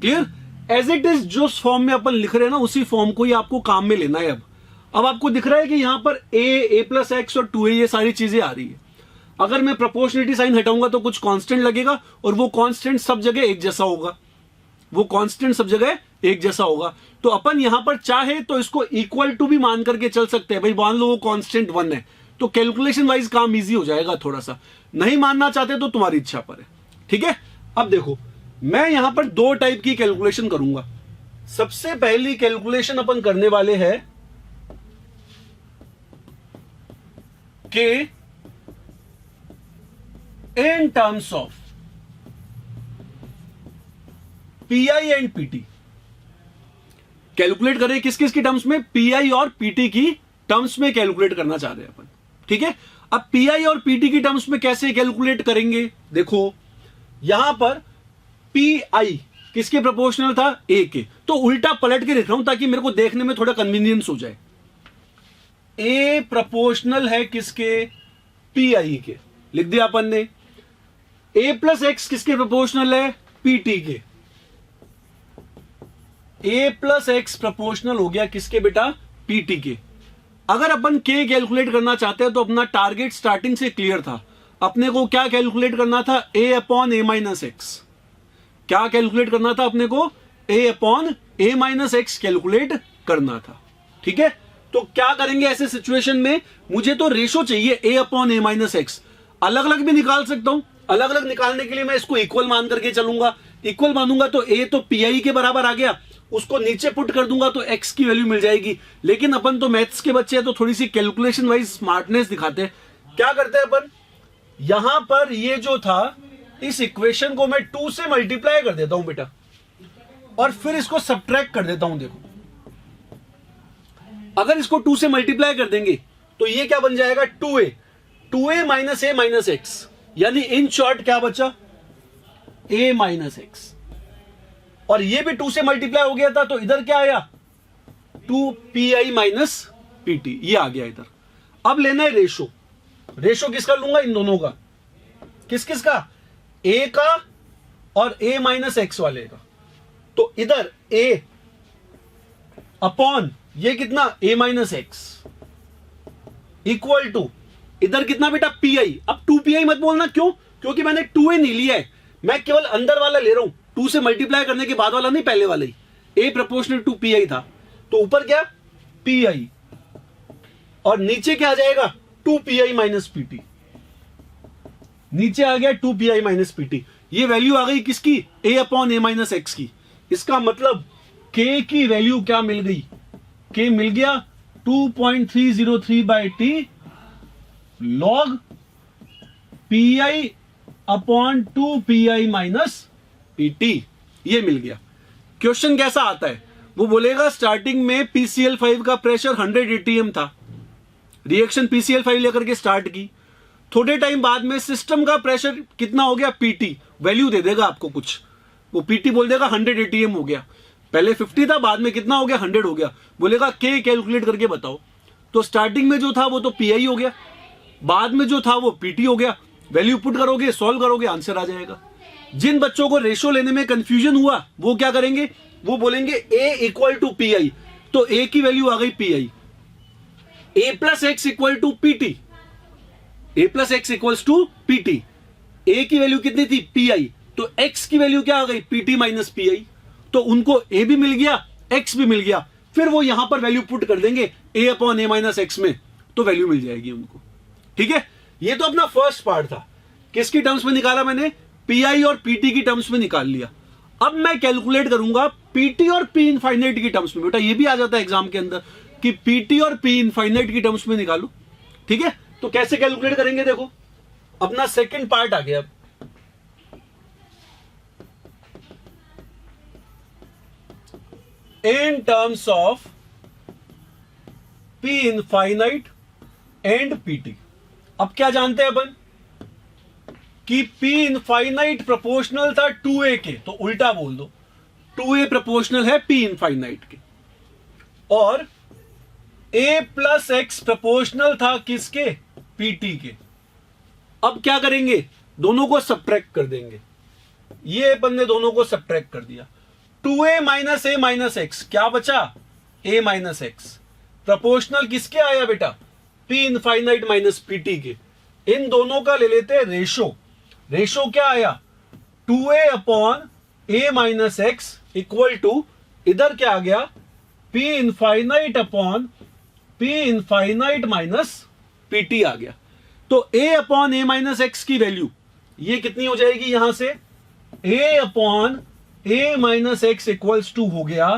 क्लियर, एज इट इज जो फॉर्म में अपन लिख रहे हैं ना, उसी फॉर्म को ही आपको काम में लेना है। अब आपको दिख रहा है कि यहां पर A प्लस एक्स और 2A ये सारी चीजें आ रही है। अगर मैं प्रोपोर्शनलिटी साइन हटाऊंगा तो कुछ कांस्टेंट लगेगा, और वो कांस्टेंट सब जगह एक जैसा होगा, वो कांस्टेंट सब जगह एक जैसा होगा। तो अपन यहां पर चाहे तो इसको इक्वल टू भी मान करके चल सकते हैं, भाई मान लो वो कांस्टेंट 1 है, तो कैलकुलेशन वाइज काम इजी हो जाएगा थोड़ा सा। नहीं मानना चाहते तो तुम्हारी इच्छा पर है, ठीक है। अब देखो, मैं यहां पर 2 टाइप की कैलकुलेशन करूंगा। सबसे पहली कैलकुलेशन अपन करने वाले हैं कि in terms of pi and PT calculate करें। किस किस की टर्म्स में, पीआई और पीटी की टर्म्स में कैलकुलेट करना चाह रहे हैं अपन, ठीक है। अब पीआई और पीटी की टर्म्स में कैसे कैलकुलेट करेंगे, देखो यहां पर पीआई किसके प्रोपोर्शनल था, ए के, तो उल्टा पलट के लिख रहा हूं ताकि मेरे को देखने में थोड़ा कन्वीनियंस हो जाए। ए प्रोपोर्शनल है किसके, पीआई के, लिख दिया अपन ने। ए प्लस एक्स किसके प्रोपोर्शनल है, पीटी के। ए प्लस एक्स प्रोपोर्शनल हो गया किसके बेटा, पीटी के। अगर अपन के कैलकुलेट करना चाहते हैं तो अपना टारगेट स्टार्टिंग से क्लियर था, अपने को क्या कैलकुलेट करना था, ए अपॉन ए माइनस एक्स। क्या कैलकुलेट करना था अपने को, ए upon A minus x calculate करना था, ठीक है। तो क्या करेंगे ऐसे सिचुएशन में, मुझे तो रेशो चाहिए ए अपॉन ए माइनस एक्स। अलग अलग भी निकाल सकता हूं, अलग अलग निकालने के लिए मैं इसको इक्वल मान करके चलूंगा। इक्वल मानूंगा तो ए तो पीआई के बराबर आ गया, उसको नीचे पुट कर दूंगा तो एक्स की वैल्यू मिल जाएगी। लेकिन अपन तो मैथ्स के बच्चे हैं तो थोड़ी सी कैलकुलेशन वाइज स्मार्टनेस दिखाते हैं। क्या करते हैं अपन, यहां पर ये जो था, इस इक्वेशन को मैं 2 से मल्टीप्लाई कर देता हूं बेटा, और फिर इसको सब्ट्रैक्ट कर देता हूं। देखो, अगर इसको 2 से मल्टीप्लाई कर देंगे तो ये क्या बन जाएगा, 2a माइनस ए माइनस एक्स, यानी इन शॉर्ट क्या बचा, a माइनस एक्स। और ये भी 2 से मल्टीप्लाई हो गया था, तो इधर क्या आया, 2pi माइनस पीटी, ये आ गया इधर। अब लेना है रेशो। रेशो किसका लूंगा, इन दोनों का। किस किस का, a का और a माइनस एक्स वाले का। तो इधर a अपॉन ये कितना, a minus X equal to इधर कितना बेटा, pi। अब 2pi मत बोलना, क्यों, क्योंकि मैंने 2a नहीं लिया है, मैं केवल अंदर वाला ले रहा हूं, 2 से मल्टीप्लाई करने के बाद वाला नहीं, पहले वाला ही। a प्रोपोर्शनल टू pi था, तो ऊपर क्या, pi, और नीचे क्या आ जाएगा, 2pi माइनस पीटी। नीचे आ गया 2pi माइनस पीटी। ये वैल्यू आ गई किसकी, a upon A minus X की। इसका मतलब k की वैल्यू क्या मिल गई, k मिल गया 2.303/t log pi upon 2pi minus PT, ये मिल गया। क्वेश्चन कैसा आता है, वो बोलेगा स्टार्टिंग में PCl5 का प्रेशर 100 atm था, रिएक्शन PCl5 लेकर के स्टार्ट की। थोड़े टाइम बाद में सिस्टम का प्रेशर कितना हो गया, पीटी, वैल्यू दे देगा आपको कुछ, वो पीटी बोल देगा 100 atm हो गया। पहले 50 था, बाद में कितना हो गया, 100 हो गया। बोलेगा के कैलकुलेट करके बताओ। तो स्टार्टिंग में जो था वो तो पीआई हो गया, बाद में जो था वो पीटी हो गया। वैल्यू पुट करोगे, सॉल्व करोगे, आंसर आ जाएगा। जिन बच्चों को रेशो लेने में कंफ्यूजन हुआ वो क्या करेंगे, वो बोलेंगे a इक्वल टू पीआई, तो a की वैल्यू आ गई pi. A plus X equal to PT, A plus X equals to PT. A की वैल्यू कितनी थी? पी आई, तो एक्स की वैल्यू क्या आ गई? PT minus P I. तो उनको ए भी मिल गया, एक्स भी मिल गया, फिर वो यहां पर वैल्यू पुट कर देंगे ए अपॉन ए माइनस एक्स में, तो वैल्यू मिल जाएगी उनको। ठीक है, ये तो अपना फर्स्ट पार्ट था। किसकी टर्म्स में निकाला मैंने? पी आई और पीटी की टर्म्स में निकाल लिया। अब मैं कैलकुलेट करूंगा पीटी और पी इनफाइनाइट की टर्म्स में। बेटा ये भी आ जाता है एग्जाम के अंदर कि पीटी और पी इनफाइनाइट की टर्म्स में निकालो। ठीक है, तो कैसे कैलकुलेट करेंगे? देखो अपना सेकंड पार्ट आ गया। अब in terms of P infinite and PT. अब क्या जानते हैं अपन कि P इनफाइनाइट प्रोपोर्शनल था 2a के, तो उल्टा बोल दो 2a प्रोपोर्शनल है P इनफाइनाइट के, और a प्लस एक्स प्रोपोर्शनल था किसके? PT के। अब क्या करेंगे? दोनों को सब्ट्रैक्ट कर देंगे। ये अपन ने दोनों को सब्ट्रैक्ट कर दिया। 2a माइनस ए माइनस एक्स, क्या बचा? a minus x. प्रोपोर्शनल किसके आया बेटा? P इनफाइनाइट माइनस PT के। इन दोनों का ले लेते हैं रेशो। रेशो क्या आया? 2a upon A minus X equal to, इधर क्या आ गया? P infinite upon P infinite minus PT आ गया। तो a upon A minus X की वैल्यू ये कितनी हो जाएगी? यहां से a upon A minus X equals to हो गया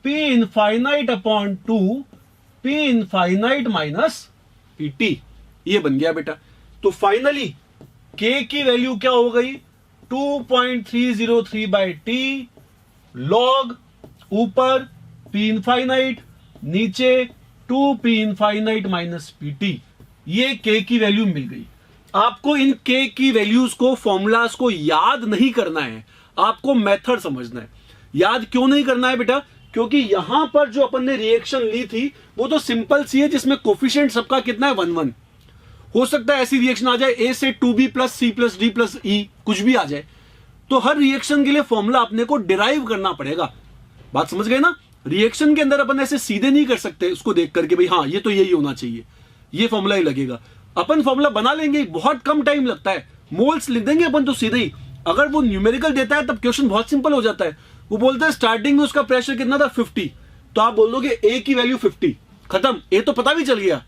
P infinite upon 2 P infinite minus PT। ये बन गया बेटा। तो फाइनली k की वैल्यू क्या हो गई? 2.303 बाई टी लॉग ऊपर P इनफाइनाइट, नीचे 2P इनफाइनाइट माइनस PT। ये k की वैल्यू मिल गई। आपको इन k की वैल्यूज को, फॉर्मूलाज को याद नहीं करना है, आपको मेथड समझना है। याद क्यों नहीं करना है बेटा? क्योंकि यहां पर जो अपन ने रिएक्शन ली थी वो तो सिंपल सी है, जिसमें कोफिशिएंट सबका कितना है? 1 1। हो सकता है ऐसी रिएक्शन आ जाए a से 2b plus C plus D plus E, कुछ भी आ जाए। तो हर रिएक्शन के लिए फॉर्मूला अपने को डिराइव करना पड़ेगा। बात समझ गए ना? रिएक्शन के अंदर अपन ऐसे सीधे नहीं कर सकते उसको देख करके भाई हाँ ये तो यही होना चाहिए, ये फॉर्मूला ही लगेगा। अपन फॉर्मूला बना लेंगे, बहुत कम टाइम लगता है, मोल्स लिख देंगे अपन तो सीधे ही। अगर वो न्यूमेरिकल देता है तब क्वेश्चन बहुत सिंपल हो जाता है। वो बोलता है स्टार्टिंग में उसका प्रेशर कितना था? 50, तो आप बोल दोगे ए की वैल्यू 50, खत्म, ए तो पता भी चल गया।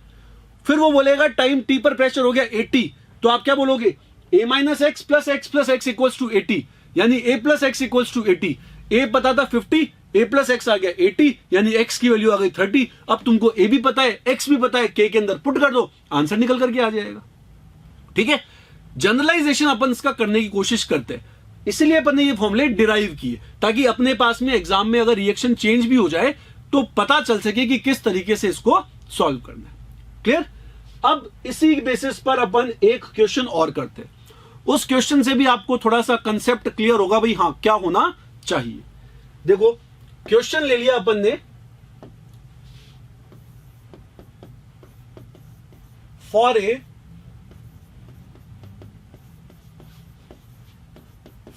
फिर वो बोलेगा टाइम टी पर प्रेशर हो गया 80, तो आप क्या बोलोगे? A minus X plus X equals to 80, यानी A plus X equals to 80। A पता था 50, ए प्लस एक्स आ गया 80, यानी एक्स की वैल्यू आ गई 30। अब तुमको ए भी पता है, एक्स भी पता है, के अंदर पुट कर दो, आंसर निकल करके आ जाएगा। ठीक है, जनरलाइजेशन अपन इसका करने की कोशिश करते हैं, इसलिए अपन ने ये फॉर्मूले डिराइव किए ताकि अपने पास में एग्जाम में अगर रिएक्शन चेंज भी हो जाए तो पता चल सके कि किस तरीके से इसको सॉल्व करना है। क्लियर? अब इसी बेसिस पर अपन एक क्वेश्चन और करते हैं। उस क्वेश्चन से भी आपको थोड़ा सा कंसेप्ट क्लियर होगा भाई हाँ क्या होना चाहिए। देखो क्वेश्चन ले लिया अपन ने, for a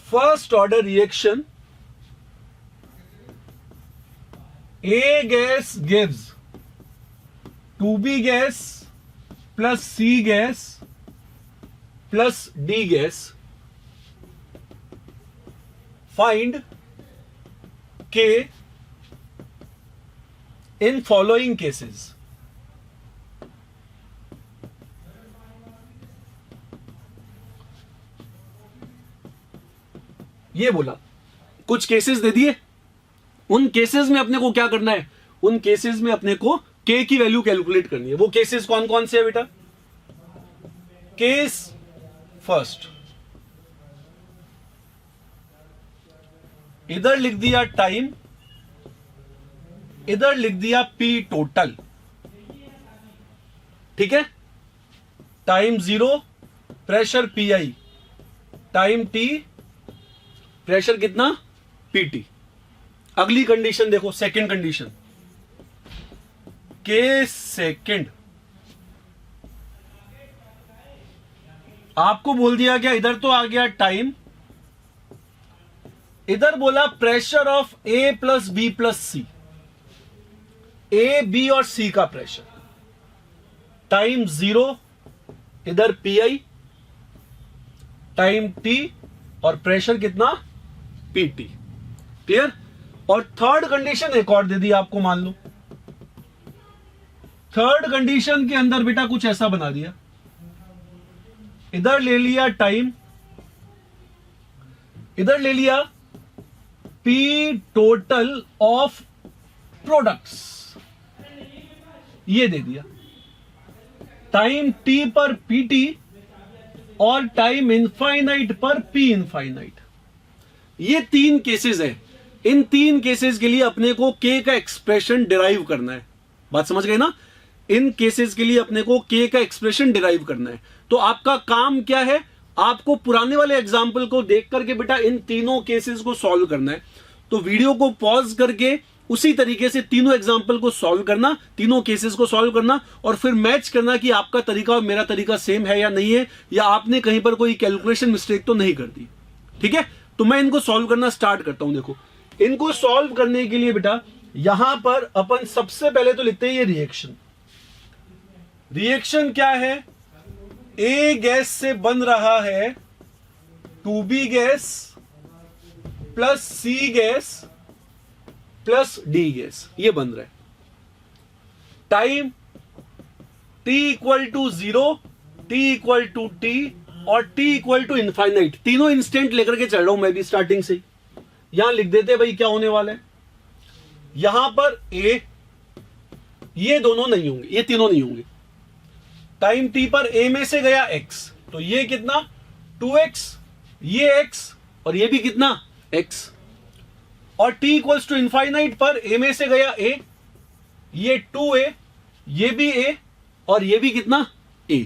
first order reaction A gas gives 2B gas plus C gas plus D gas. Find K in following cases. ये बोला, कुछ केसेस दे दिए, उन केसेस में अपने को क्या करना है? उन केसेस में अपने को के की वैल्यू कैलकुलेट करनी है। वो केसेस कौन कौन से है बेटा? केस फर्स्ट, इधर लिख दिया टाइम, इधर लिख दिया पी टोटल। ठीक है, time 0, pressure P I, time T, pressure कितना? पीटी। अगली कंडीशन देखो, सेकंड कंडीशन, के सेकंड, आपको बोल दिया गया, इधर तो आ गया टाइम, इधर बोला pressure of A plus B plus C, A B और सी का प्रेशर। टाइम 0 इधर पीआई टाइम टी और प्रेशर कितना पीटी। क्लियर। और थर्ड कंडीशन एक और दे दी आपको, मान लो थर्ड कंडीशन के अंदर बेटा कुछ ऐसा बना दिया, इधर ले लिया टाइम, इधर ले लिया पी टोटल ऑफ प्रोडक्ट्स, ये दे दिया टाइम टी पर पीटी और टाइम इनफाइनाइट पर पी इनफाइनाइट। ये तीन केसेस है। इन तीन केसेस के लिए अपने को के का एक्सप्रेशन डिराइव करना है। बात समझ गए ना। इन केसेस के लिए अपने को के का एक्सप्रेशन डिराइव करना है। तो आपका काम क्या है, आपको पुराने वाले एग्जाम्पल को देख करके बेटा इन तीनों केसेस को सॉल्व करना है। तो वीडियो को पॉज करके उसी तरीके से तीनों एग्जाम्पल को सॉल्व करना, तीनों केसेस को सॉल्व करना और फिर मैच करना कि आपका तरीका और मेरा तरीका सेम है या नहीं है, या आपने कहीं पर कोई कैलकुलेशन मिस्टेक तो नहीं कर दी। ठीक है। तो मैं इनको सॉल्व करना स्टार्ट करता हूं। देखो, इनको सॉल्व करने के लिए बेटा यहां पर अपन सबसे पहले तो लिखते हैं ये रिएक्शन। रिएक्शन क्या है, ए गैस से बन रहा है 2B gas plus C gas plus D gas, ये बन रहा है। Time t equal to 0, t equal to t और t इक्वल टू इनफाइनाइट, तीनों इंस्टेंट लेकर के चल रहा हूं मैं भी स्टार्टिंग से। यहां लिख देते भाई क्या होने वाला है। यहां पर a, ये दोनों नहीं होंगे, ये तीनों नहीं होंगे। टाइम t पर a में से गया x, तो ये कितना 2x, ये x और ये भी कितना x। और t इक्वल्स टू इनफाइनाइट पर a में से गया a, ये 2a, ये भी a और ये भी कितना a।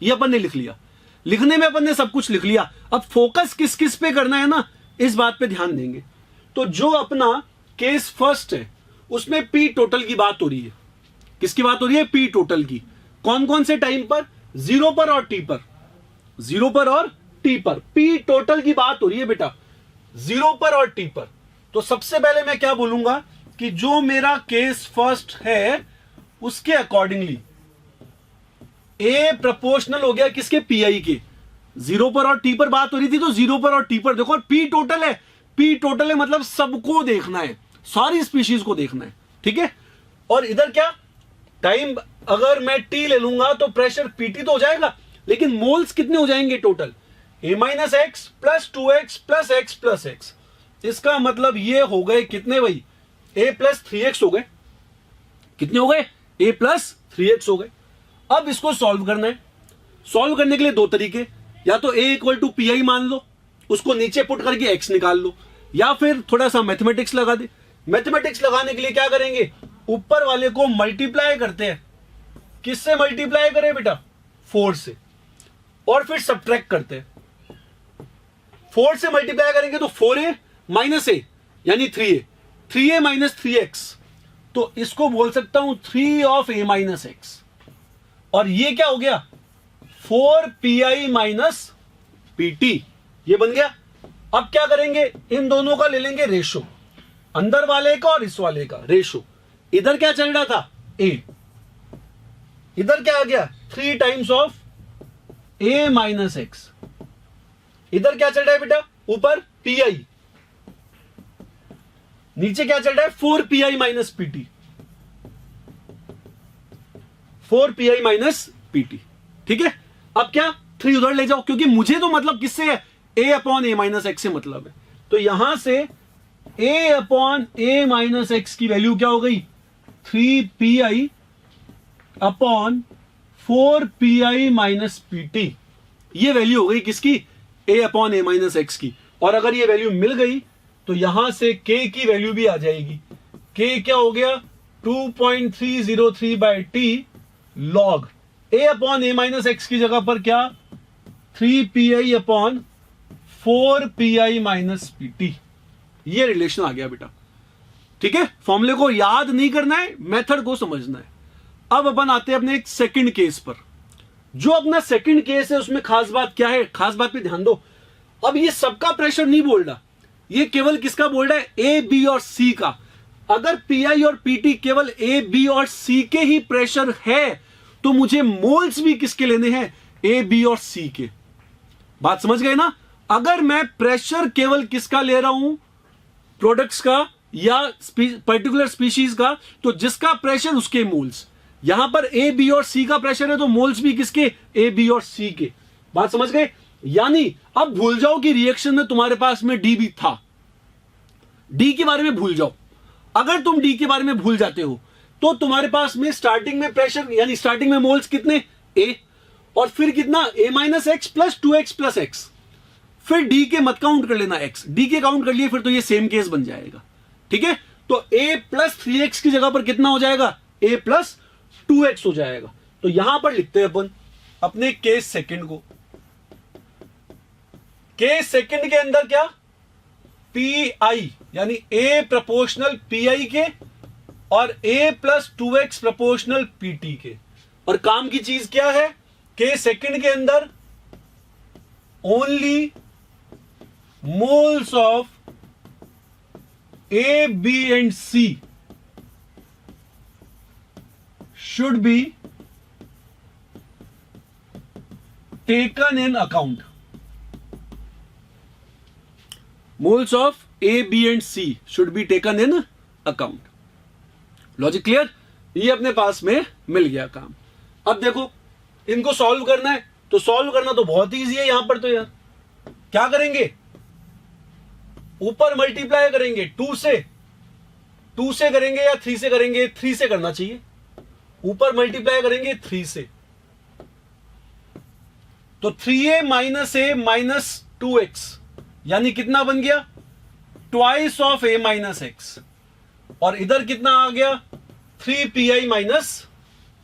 ये अपन ने लिख लिया। लिखने में अपन ने सब कुछ लिख लिया। अब फोकस किस किस पे करना है ना, इस बात पे ध्यान देंगे। तो जो अपना केस फर्स्ट है उसमें पी टोटल की बात हो रही है। किसकी बात हो रही है, पी टोटल की। कौन कौन से टाइम पर, 0 पर और t पर, 0 पर और t पर पी टोटल की बात हो रही है बेटा, 0 पर और t पर। तो सबसे पहले मैं क्या बोलूंगा कि जो मेरा केस फर्स्ट है उसके अकॉर्डिंगली ए प्रोपोर्शनल हो गया किसके, पीआई के। 0 पर और t पर बात हो रही थी तो 0 पर और t पर देखो, पी टोटल है, पी टोटल है मतलब सबको देखना है, सारी स्पीशीज को देखना है। ठीक है। और इधर क्या, टाइम अगर मैं t ले लूंगा तो प्रेशर pt तो हो जाएगा, लेकिन मोल्स कितने हो जाएंगे total, a minus X plus 2x plus x plus x। इसका मतलब ये हो गए कितने भाई, a प्लस 3x हो गए। कितने हो गए, a प्लस 3x हो गए। अब इसको सॉल्व करना है। सॉल्व करने के लिए दो तरीके, या तो a equal to P I मान लो, उसको नीचे पुट करके x निकाल लो, या फिर थोड़ा सा मैथमेटिक्स लगा दे। मैथमेटिक्स लगाने के लिए क्या करेंगे, ऊपर वाले को मल्टीप्लाई करते हैं। किससे मल्टीप्लाई करें बेटा, 4 से, और फिर सब्ट्रैक्ट करते हैं। 4 से मल्टीप्लाई करेंगे तो 4a माइनस a यानी 3a, 3a माइनस 3x, तो इसको बोल सकता हूं 3 ऑफ a माइनस x। और ये क्या हो गया, 4pi माइनस pt, ये बन गया। अब क्या करेंगे, इन दोनों का ले लेंगे रेशो, अंदर वाले का और इस वाले का रेशो। इधर क्या चल रहा था, a, इधर क्या आ गया 3 times of a minus x. इधर क्या चल रहा है बेटा, ऊपर pi, नीचे क्या चल रहा है 4pi minus PT, 4pi minus PT. ठीक है। अब क्या 3 उधर ले जाओ, क्योंकि मुझे तो मतलब किससे है, a upon a minus x से मतलब है। तो यहां से a upon a minus X की वैल्यू क्या हो गई, 3pi upon 4pi minus PT. ये वैल्यू हो गई किसकी, a upon a minus X की। और अगर ये वैल्यू मिल गई तो यहां से k की वैल्यू भी आ जाएगी। k क्या हो गया, 2.303 by t log a upon a minus X की जगह पर क्या, 3pi upon 4pi minus pt। ये रिलेशन आ गया बेटा। ठीक है। फॉर्मूले को याद नहीं करना है, मेथड को समझना है। अब अपन आते हैं अपने एक सेकंड केस पर। जो अपना सेकंड केस है उसमें खास बात क्या है, खास बात पे ध्यान दो। अब ये सबका प्रेशर नहीं बोल रहा, ये केवल किसका बोल रहा है, ए बी और सी का। अगर पीआई और पीटी केवल ए बी और सी के ही प्रेशर है तो मुझे मोल्स भी किसके लेने हैं, ए, बी और सी के। बात समझ गए ना। अगर मैं प्रेशर केवल किसका ले रहा हूं, प्रोडक्ट्स का या पर्टिकुलर स्पीशीज का, तो जिसका प्रेशर उसके मोल्स। यहां पर ए, बी और सी का प्रेशर है तो मोल्स भी किसके, ए, बी और सी के। बात समझ गए। यानी अब भूल जाओ कि रिएक्शन में तुम्हारे पास में डी भी था, डी के बारे में भूल जाओ। अगर तुम डी के बारे में भूल जाते हो तो तुम्हारे पास में स्टार्टिंग में प्रेशर यानी स्टार्टिंग में मोल्स कितने, ए, और फिर कितना, A minus X plus 2x plus X. फिर डी के मत काउंट कर लेना, एक्स डी के काउंट कर लिए फिर तो ये सेम केस बन जाएगा। ठीक है, तो a प्लस 3x की जगह पर कितना हो जाएगा, a प्लस 2x हो जाएगा। तो यहां पर लिखते हैं अपन अपने केस सेकंड को। केस सेकंड के अंदर क्या, पी यानी a प्रोपोर्शनल पी के और a plus 2x proportional PT के। और काम की चीज क्या है, केस सेकंड के अंदर only moles of A, B and C should be taken in account. Moles of A, B and C should be taken in account. Logic clear. ये अपने पास में मिल गया काम। अब देखो इनको सॉल्व करना है, तो सॉल्व करना तो बहुत इजी है। यहां पर तो यार क्या करेंगे, ऊपर मल्टीप्लाई करेंगे 2 से करेंगे या 3 से करेंगे, 3 से करना चाहिए। ऊपर मल्टीप्लाई करेंगे 3 से, तो 3a माइनस ए माइनस 2x यानी कितना बन गया, twice of a minus x. और इधर कितना आ गया, 3pi माइनस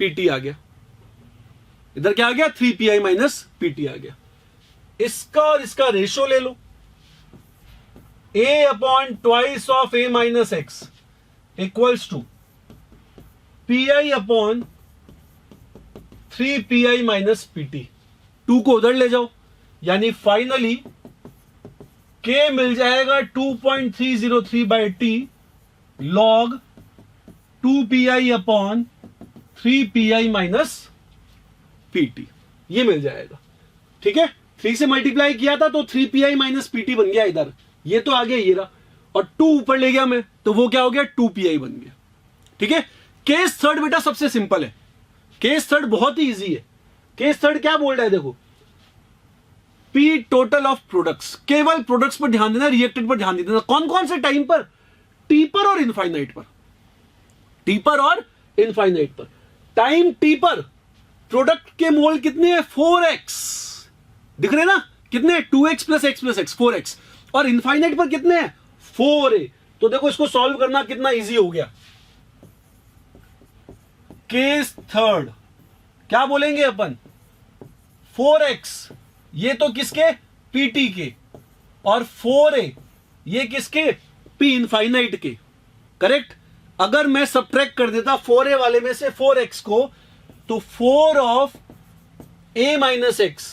पीटी आ गया। इधर क्या आ गया, 3pi माइनस पीटी आ गया। इसका और इसका रेशो ले लो, a upon twice of a minus X equals to pi upon 3pi minus PT. 2 को उधर ले जाओ, यानी फाइनली k मिल जाएगा 2.303 by T log 2pi upon 3pi minus PT, ये मिल जाएगा। ठीक है, 3 से मल्टीप्लाई किया था तो 3pi माइनस पीटी बन गया इधर, ये तो आ गया ये रहा, और 2 ऊपर ले गया मैं तो वो क्या हो गया, 2pi बन गया। ठीक है, केस थर्ड बेटा सबसे सिंपल है, केस थर्ड बहुत ही इजी है। केस थर्ड क्या बोल रहा है, देखो पी टोटल ऑफ प्रोडक्ट्स, केवल प्रोडक्ट्स पर ध्यान देना, रिएक्टेड पर ध्यान देना। कौन कौन से टाइम पर, टी पर और इनफाइनाइट पर, टी पर और इनफाइनाइट पर। टाइम टी पर प्रोडक्ट के मोल कितने हैं, 4x, दिख रहे ना कितने, 2x plus X plus x 4x, और इनफाइनाइट पर कितने हैं, 4a। तो देखो इसको सॉल्व करना कितना इजी हो गया। केस थर्ड क्या बोलेंगे अपन, 4x ये तो किसके, पीटी के, और 4a ये किसके, पी इनफाइनाइट के। करेक्ट। अगर मैं सब्ट्रैक्ट कर देता 4a वाले में से 4x को, तो 4 of a minus x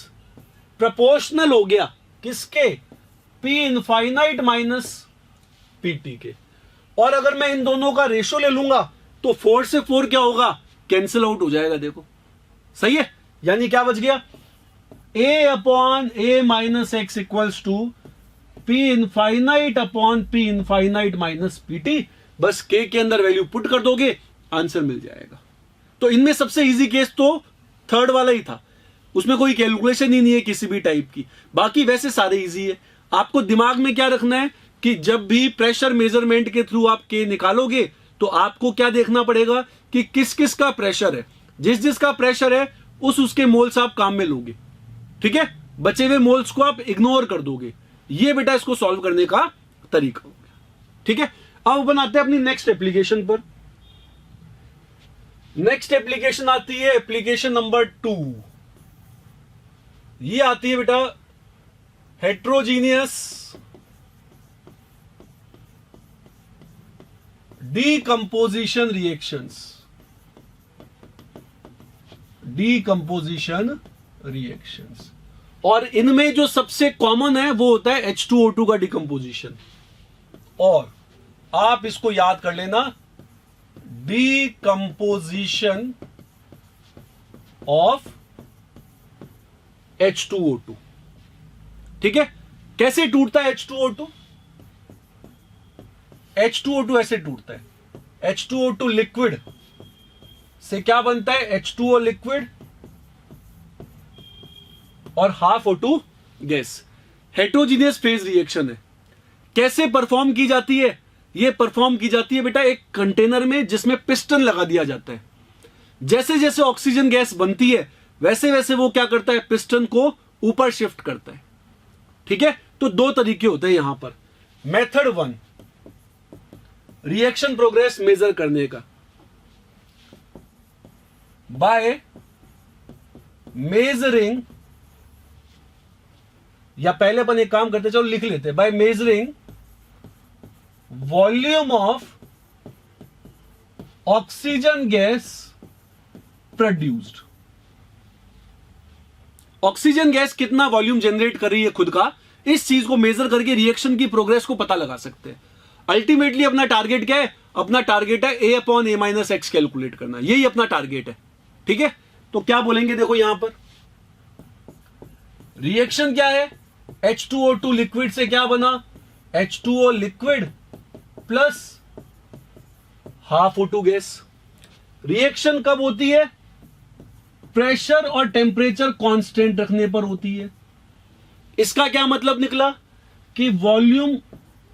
proportional हो गया किसके, पी इनफाइनाइट माइनस पीटी के। और अगर मैं इन दोनों का रेशो ले लूंगा तो 4 से 4 क्या होगा, कैंसिल आउट हो जाएगा। देखो सही है, यानी क्या बच गया, a upon a minus X equals to P infinite upon P infinite minus PT. बस k के अंदर वैल्यू पुट कर दोगे, आंसर मिल जाएगा। तो इनमें सबसे इजी केस तो थर्ड वाला ही था, उसमें कोई कैलकुलेशन ही नहीं है किसी भी टाइप की। बाकी वैसे सारे इजी है। आपको दिमाग में क्या रखना है कि जब भी प्रेशर मेजरमेंट के थ्रू आप k निकालोगे तो आपको क्या देखना पड़ेगा कि किस किस का प्रेशर है, जिस जिसका प्रेशर है उसके मोल्स आप काम में लोगे। ठीक है, बचे हुए मोल्स को आप इग्नोर कर दोगे। ये बेटा इसको सॉल्व करने का तरीका हो गया। ठीक है, अब बनाते हैं अपनी नेक्स्ट एप्लीकेशन पर। नेक्स्ट एप्लीकेशन आती है एप्लीकेशन नंबर 2। ये आती है बेटा heterogeneous decomposition reactions. Decomposition reactions, और इनमें जो सबसे कॉमन है वो होता है H2O2 का डिकंपोजिशन। और आप इसको याद कर लेना, डीकंपोजिशन ऑफ H2O2। ठीक है, कैसे टूटता है H2O2? H2O2 ऐसे टूटता है। H2O2 लिक्विड से क्या बनता है? H2O लिक्विड और half O2 gas. Heterogeneous phase reaction है। कैसे परफॉर्म की जाती है? ये परफॉर्म की जाती है बेटा एक कंटेनर में जिसमें पिस्टन लगा दिया जाता है। जैसे जैसे ऑक्सीजन गैस बनती है वैसे वैसे वो क्या करता है? पिस्टन को ऊपर शिफ्ट करता है। ठीक है, तो दो तरीके होते हैं यहां पर। मेथड 1 रिएक्शन प्रोग्रेस मेजर करने का, बाय मेजरिंग, या पहले अपन एक काम करते, चलो लिख लेते, by measuring volume of oxygen gas produced. Oxygen gas कितना वॉल्यूम जनरेट कर रही है खुद का, इस चीज को मेजर करके रिएक्शन की प्रोग्रेस को पता लगा सकते हैं। अल्टीमेटली अपना टारगेट क्या है? अपना टारगेट है A/A-X कैलकुलेट करना, यही अपना टारगेट है। ठीक है, तो क्या बोलेंगे? देखो यहां पर रिएक्शन क्या है? H2O2 लिक्विड से क्या बना? H2O liquid plus half O2 gas. Reaction कब होती है? प्रेशर और टेम्परेचर कांस्टेंट रखने पर होती है। इसका क्या मतलब निकला? कि वॉल्यूम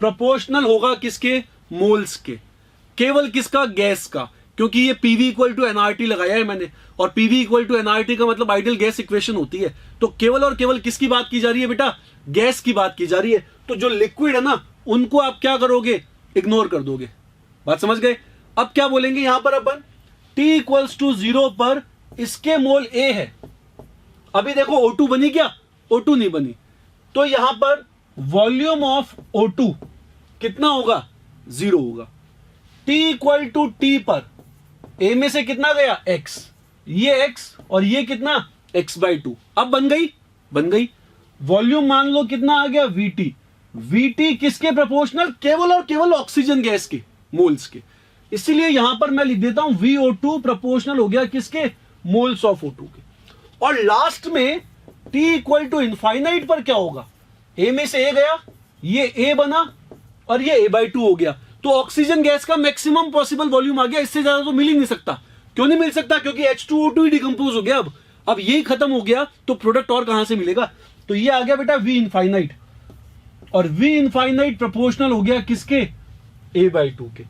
प्रोपोर्शनल होगा किसके? मोल्स के। केवल किसका? गैस का, क्योंकि ये PV = nRT लगाया है मैंने, और PV = nRT का मतलब आइडियल गैस इक्वेशन होती है। तो केवल और केवल किसकी बात की जा रही है बेटा? गैस की बात की जा रही है। तो जो लिक्विड है ना, उनको आप क्या करोगे? इग्नोर कर दोगे। बात समझ गए? अब क्या बोलेंगे यहां पर अपन? T = 0 पर इसके मोल A है। अभी देखो O2 बनी क्या? O2 नहीं बनी। तो यहां पर वॉल्यूम ऑफ O2 कितना होगा? 0 होगा। T = T पर A में से कितना गया? X, ये X और ये कितना? X/2। अब बन गई? बन गई। वॉल्यूम मान लो कितना आ गया? VT। VT किसके प्रोपोर्शनल? केवल और केवल ऑक्सीजन गैस के मोल्स के। इसीलिए यहां पर मैं लिख देता हूं VO2 प्रोपोर्शनल हो गया किसके? मोल्स ऑफ O2 के। और लास्ट में T = इनफाइनाइट पर क्या होगा? A में से A गया, ये A बना और ये A/2 हो गया। तो ऑक्सीजन गैस का मैक्सिमम पॉसिबल वॉल्यूम आ गया। इससे ज्यादा तो मिल ही नहीं सकता। क्यों नहीं मिल सकता? क्योंकि H2O2 ही डिकम्पोज हो गया। अब यही खत्म हो गया तो प्रोडक्ट और कहां से मिलेगा? तो ये आ गया बेटा V इनफाइनाइट, और V इनफाइनाइट प्रोपोर्शनल हो गया किसके? A/2 के।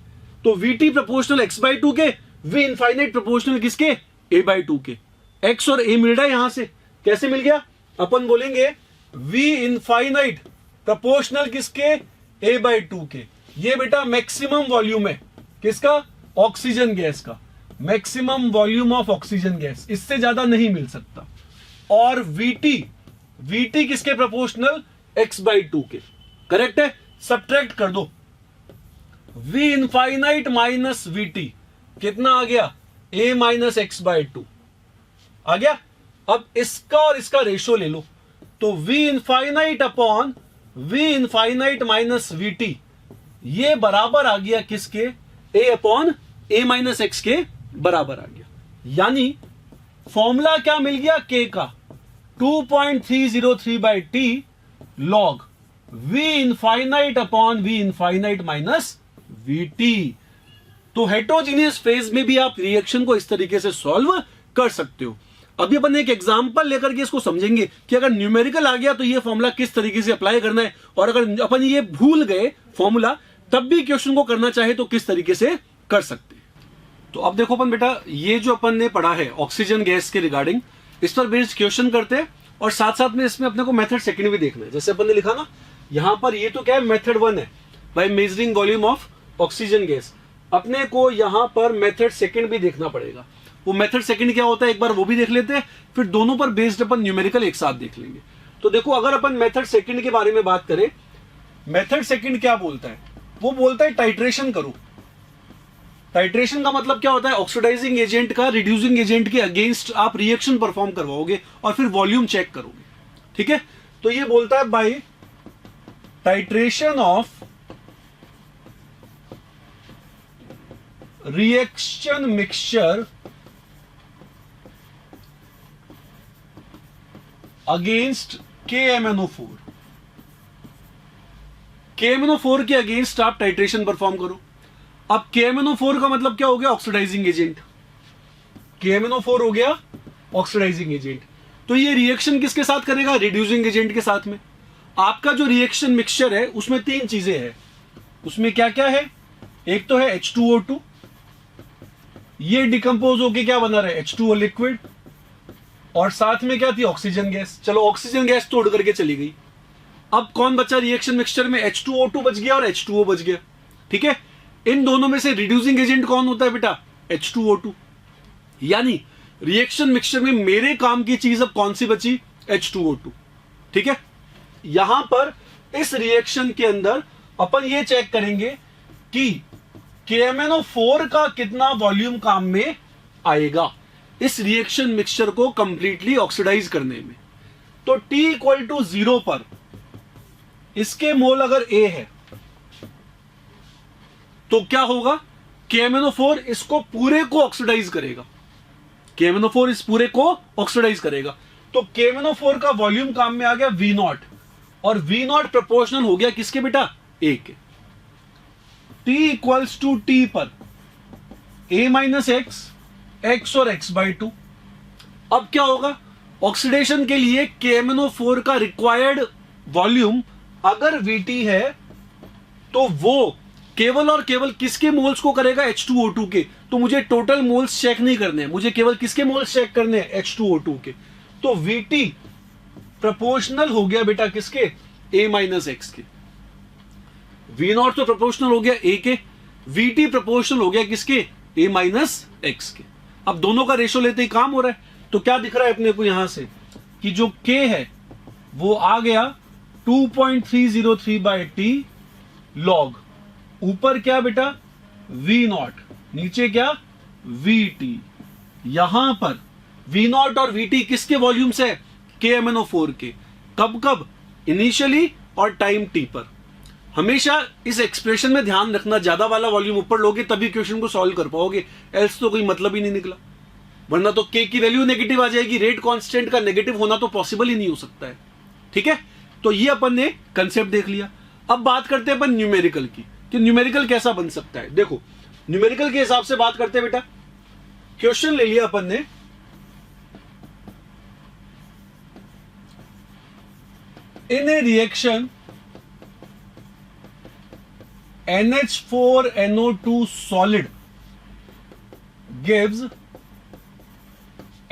तो VT प्रोपोर्शनल X/2 के, V इनफाइनाइट प्रोपोर्शनल किसके? A/2 के। X और A मिल रहा है यहां से। कैसे मिल गया? अपन बोलेंगे V इनफाइनाइट प्रोपोर्शनल किसके? A/2 के। ये बेटा मैक्सिमम वॉल्यूम है किसका? ऑक्सीजन गैस का। Maximum volume of oxygen gas, इससे ज्यादा नहीं मिल सकता। और VT किसके प्रोपोर्शनल? X/2 के। करेक्ट है? सब्ट्रैक्ट कर दो। V इनफाइनाइट माइनस VT कितना आ गया? A - X/2 आ गया। अब इसका और इसका रेशो ले लो, तो V infinite upon V infinite minus VT, ये बराबर आ गया किसके? A/A - X के बराबर आ गया। यानी फॉर्मूला क्या मिल गया? K का 2.303/T log V infinite upon V infinite minus VT। तो हेटेरोजीनियस फेज में भी आप रिएक्शन को इस तरीके से सॉल्व कर सकते हो। अभी अपन एक एग्जांपल लेकर के इसको समझेंगे कि अगर न्यूमेरिकल आ गया तो ये फॉर्मूला किस तरीके से अप्लाई करना है, और अगर अपन ये भूल गए फॉर्मूला तब भी क्वेश्चन को करना चाहे तो किस तरीके से कर सकते हैं। तो अब देखो अपन बेटा, ये जो अपन ने पढ़ा है ऑक्सीजन गैस के रिगार्डिंग, इस पर बेस्ड क्वेश्चन करते हैं, और साथ साथ में इसमें अपने को मेथड सेकंड भी देखना है। जैसे अपन ने लिखा ना यहां पर, ये तो क्या है? मेथड 1 है, by measuring volume of oxygen gas. अपने को यहां पर मेथड सेकंड भी देखना पड़ेगा। वो मेथड सेकंड क्या होता है एक बार वो भी देख लेते हैं, फिर दोनों पर बेस्ड अपन न्यूमेरिकल एक साथ देख लेंगे। तो देखो, अगर अपन मेथड सेकंड के बारे में बात करें, मेथड सेकंड क्या बोलता है? वो बोलता है टाइट्रेशन करो। टाइट्रेशन का मतलब क्या होता है? ऑक्सीडाइजिंग एजेंट का रिड्यूसिंग एजेंट के अगेंस्ट आप रिएक्शन परफॉर्म करवाओगे और फिर वॉल्यूम चेक करोगे। ठीक है, तो ये बोलता है by titration of reaction mixture against KMnO4, KMnO4 के अगेंस्ट आप टाइट्रेशन परफॉर्म करो। अब KMnO4 का मतलब क्या हो गया? Oxidising agent. KMnO4 हो गया ऑक्सीडाइजिंग एजेंट। तो ये रिएक्शन किसके साथ करेगा? रिड्यूसिंग एजेंट के साथ में। आपका जो रिएक्शन मिक्सचर है उसमें तीन चीजें हैं। उसमें क्या क्या है? एक तो है H2O2, ये डिकम्पोज होके क्या बना रहा है? H2O लिक्विड, और साथ में क्या थी? Oxygen gas. चलो ऑक्सीजन गैस तोड़ करके चली गई। अब कौन बचा रिएक्शन मिक्सचर में? H2O2 बच गया और H2O बच गया। ठीक है, इन दोनों में से रिड्यूसिंग एजेंट कौन होता है बेटा? H2O2। यानी रिएक्शन मिक्सचर में मेरे काम की चीज अब कौन सी बची? H2O2। ठीक है, यहां पर इस रिएक्शन के अंदर अपन ये चेक करेंगे कि KMnO4 का कितना वॉल्यूम काम में आएगा इस रिएक्शन मिक्सचर को कंप्लीटली ऑक्सीडाइज करने में। तो T इक्वल टू 0 पर इसके मोल अगर A है तो क्या होगा? KMnO4 इसको पूरे को ऑक्सीडाइज करेगा। KMnO4 इस पूरे को ऑक्सीडाइज करेगा। तो KMnO4 का वॉल्यूम काम में आ गया V0, और V0 प्रोपोर्शनल हो गया किसके बेटा? A के। T इक्वल्स टू T पर A माइनस x और x/2। अब क्या होगा? ऑक्सीडेशन के लिए KMnO4 का रिक्वायर्ड वॉल्यूम अगर VT है तो वो केवल और केवल किसके मोल्स को करेगा? H2O2 के। तो मुझे टोटल मोल्स चेक नहीं करने हैं, मुझे केवल किसके मोल्स चेक करने हैं? H2O2 के। तो VT प्रोपोर्शनल हो गया बेटा किसके? A माइनस x के। V0 तो प्रोपोर्शनल हो गया A के, VT प्रोपोर्शनल हो गया किसके? A माइनस x के। अब दोनों का रेशो लेते ही काम हो रहा है। तो क्या दिख रहा है अपने को यहां से कि जो K है वो आ गया 2.303/T log। ऊपर क्या बेटा? V0, नीचे क्या? VT। यहां पर V0 और VT किसके वॉल्यूम से? KMnO4 के। कब कब? इनिशियली और टाइम T पर। हमेशा इस एक्सप्रेशन में ध्यान रखना, ज्यादा वाला वॉल्यूम ऊपर लोगे तभी क्वेश्चन को सॉल्व कर पाओगे, एल्स तो कोई मतलब ही नहीं निकला। वरना तो K की वैल्यू नेगेटिव आ जाएगी, रेट कांस्टेंट का नेगेटिव होना तो पॉसिबल ही नहीं हो सकता है। ठीक है, तो ये अपन ने कंसेप्ट देख लिया। अब बात करते हैं अपन न्यूमेरिकल की, कि न्यूमेरिकल कैसा बन सकता है। देखो न्यूमेरिकल के हिसाब से बात करते हैं बेटा। क्वेश्चन ले लिया अपन ने, in a reaction NH4NO2 solid gives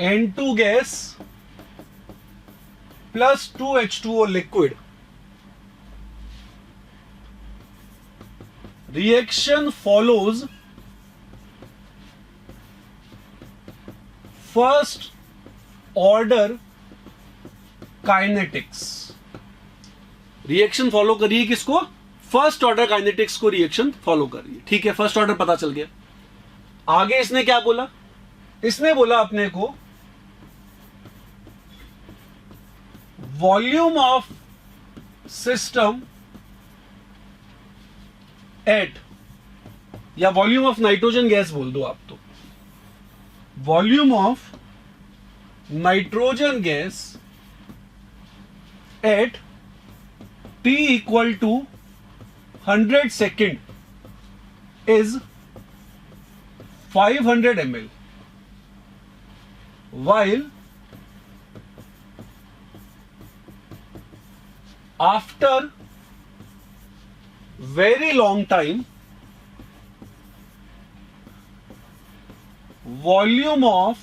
N2 gas plus 2H2O liquid. Reaction follows first order kinetics. Reaction follow करिए किसको? फर्स्ट ऑर्डर काइनेटिक्स को रिएक्शन फॉलो कर रही है। ठीक है, फर्स्ट ऑर्डर पता चल गया। आगे इसने क्या बोला? इसने बोला अपने को वॉल्यूम ऑफ सिस्टम एट, या वॉल्यूम ऑफ नाइट्रोजन गैस बोल दो आप, तो volume of nitrogen gas at T equal to 100 second is 500 ml, while after very long time volume of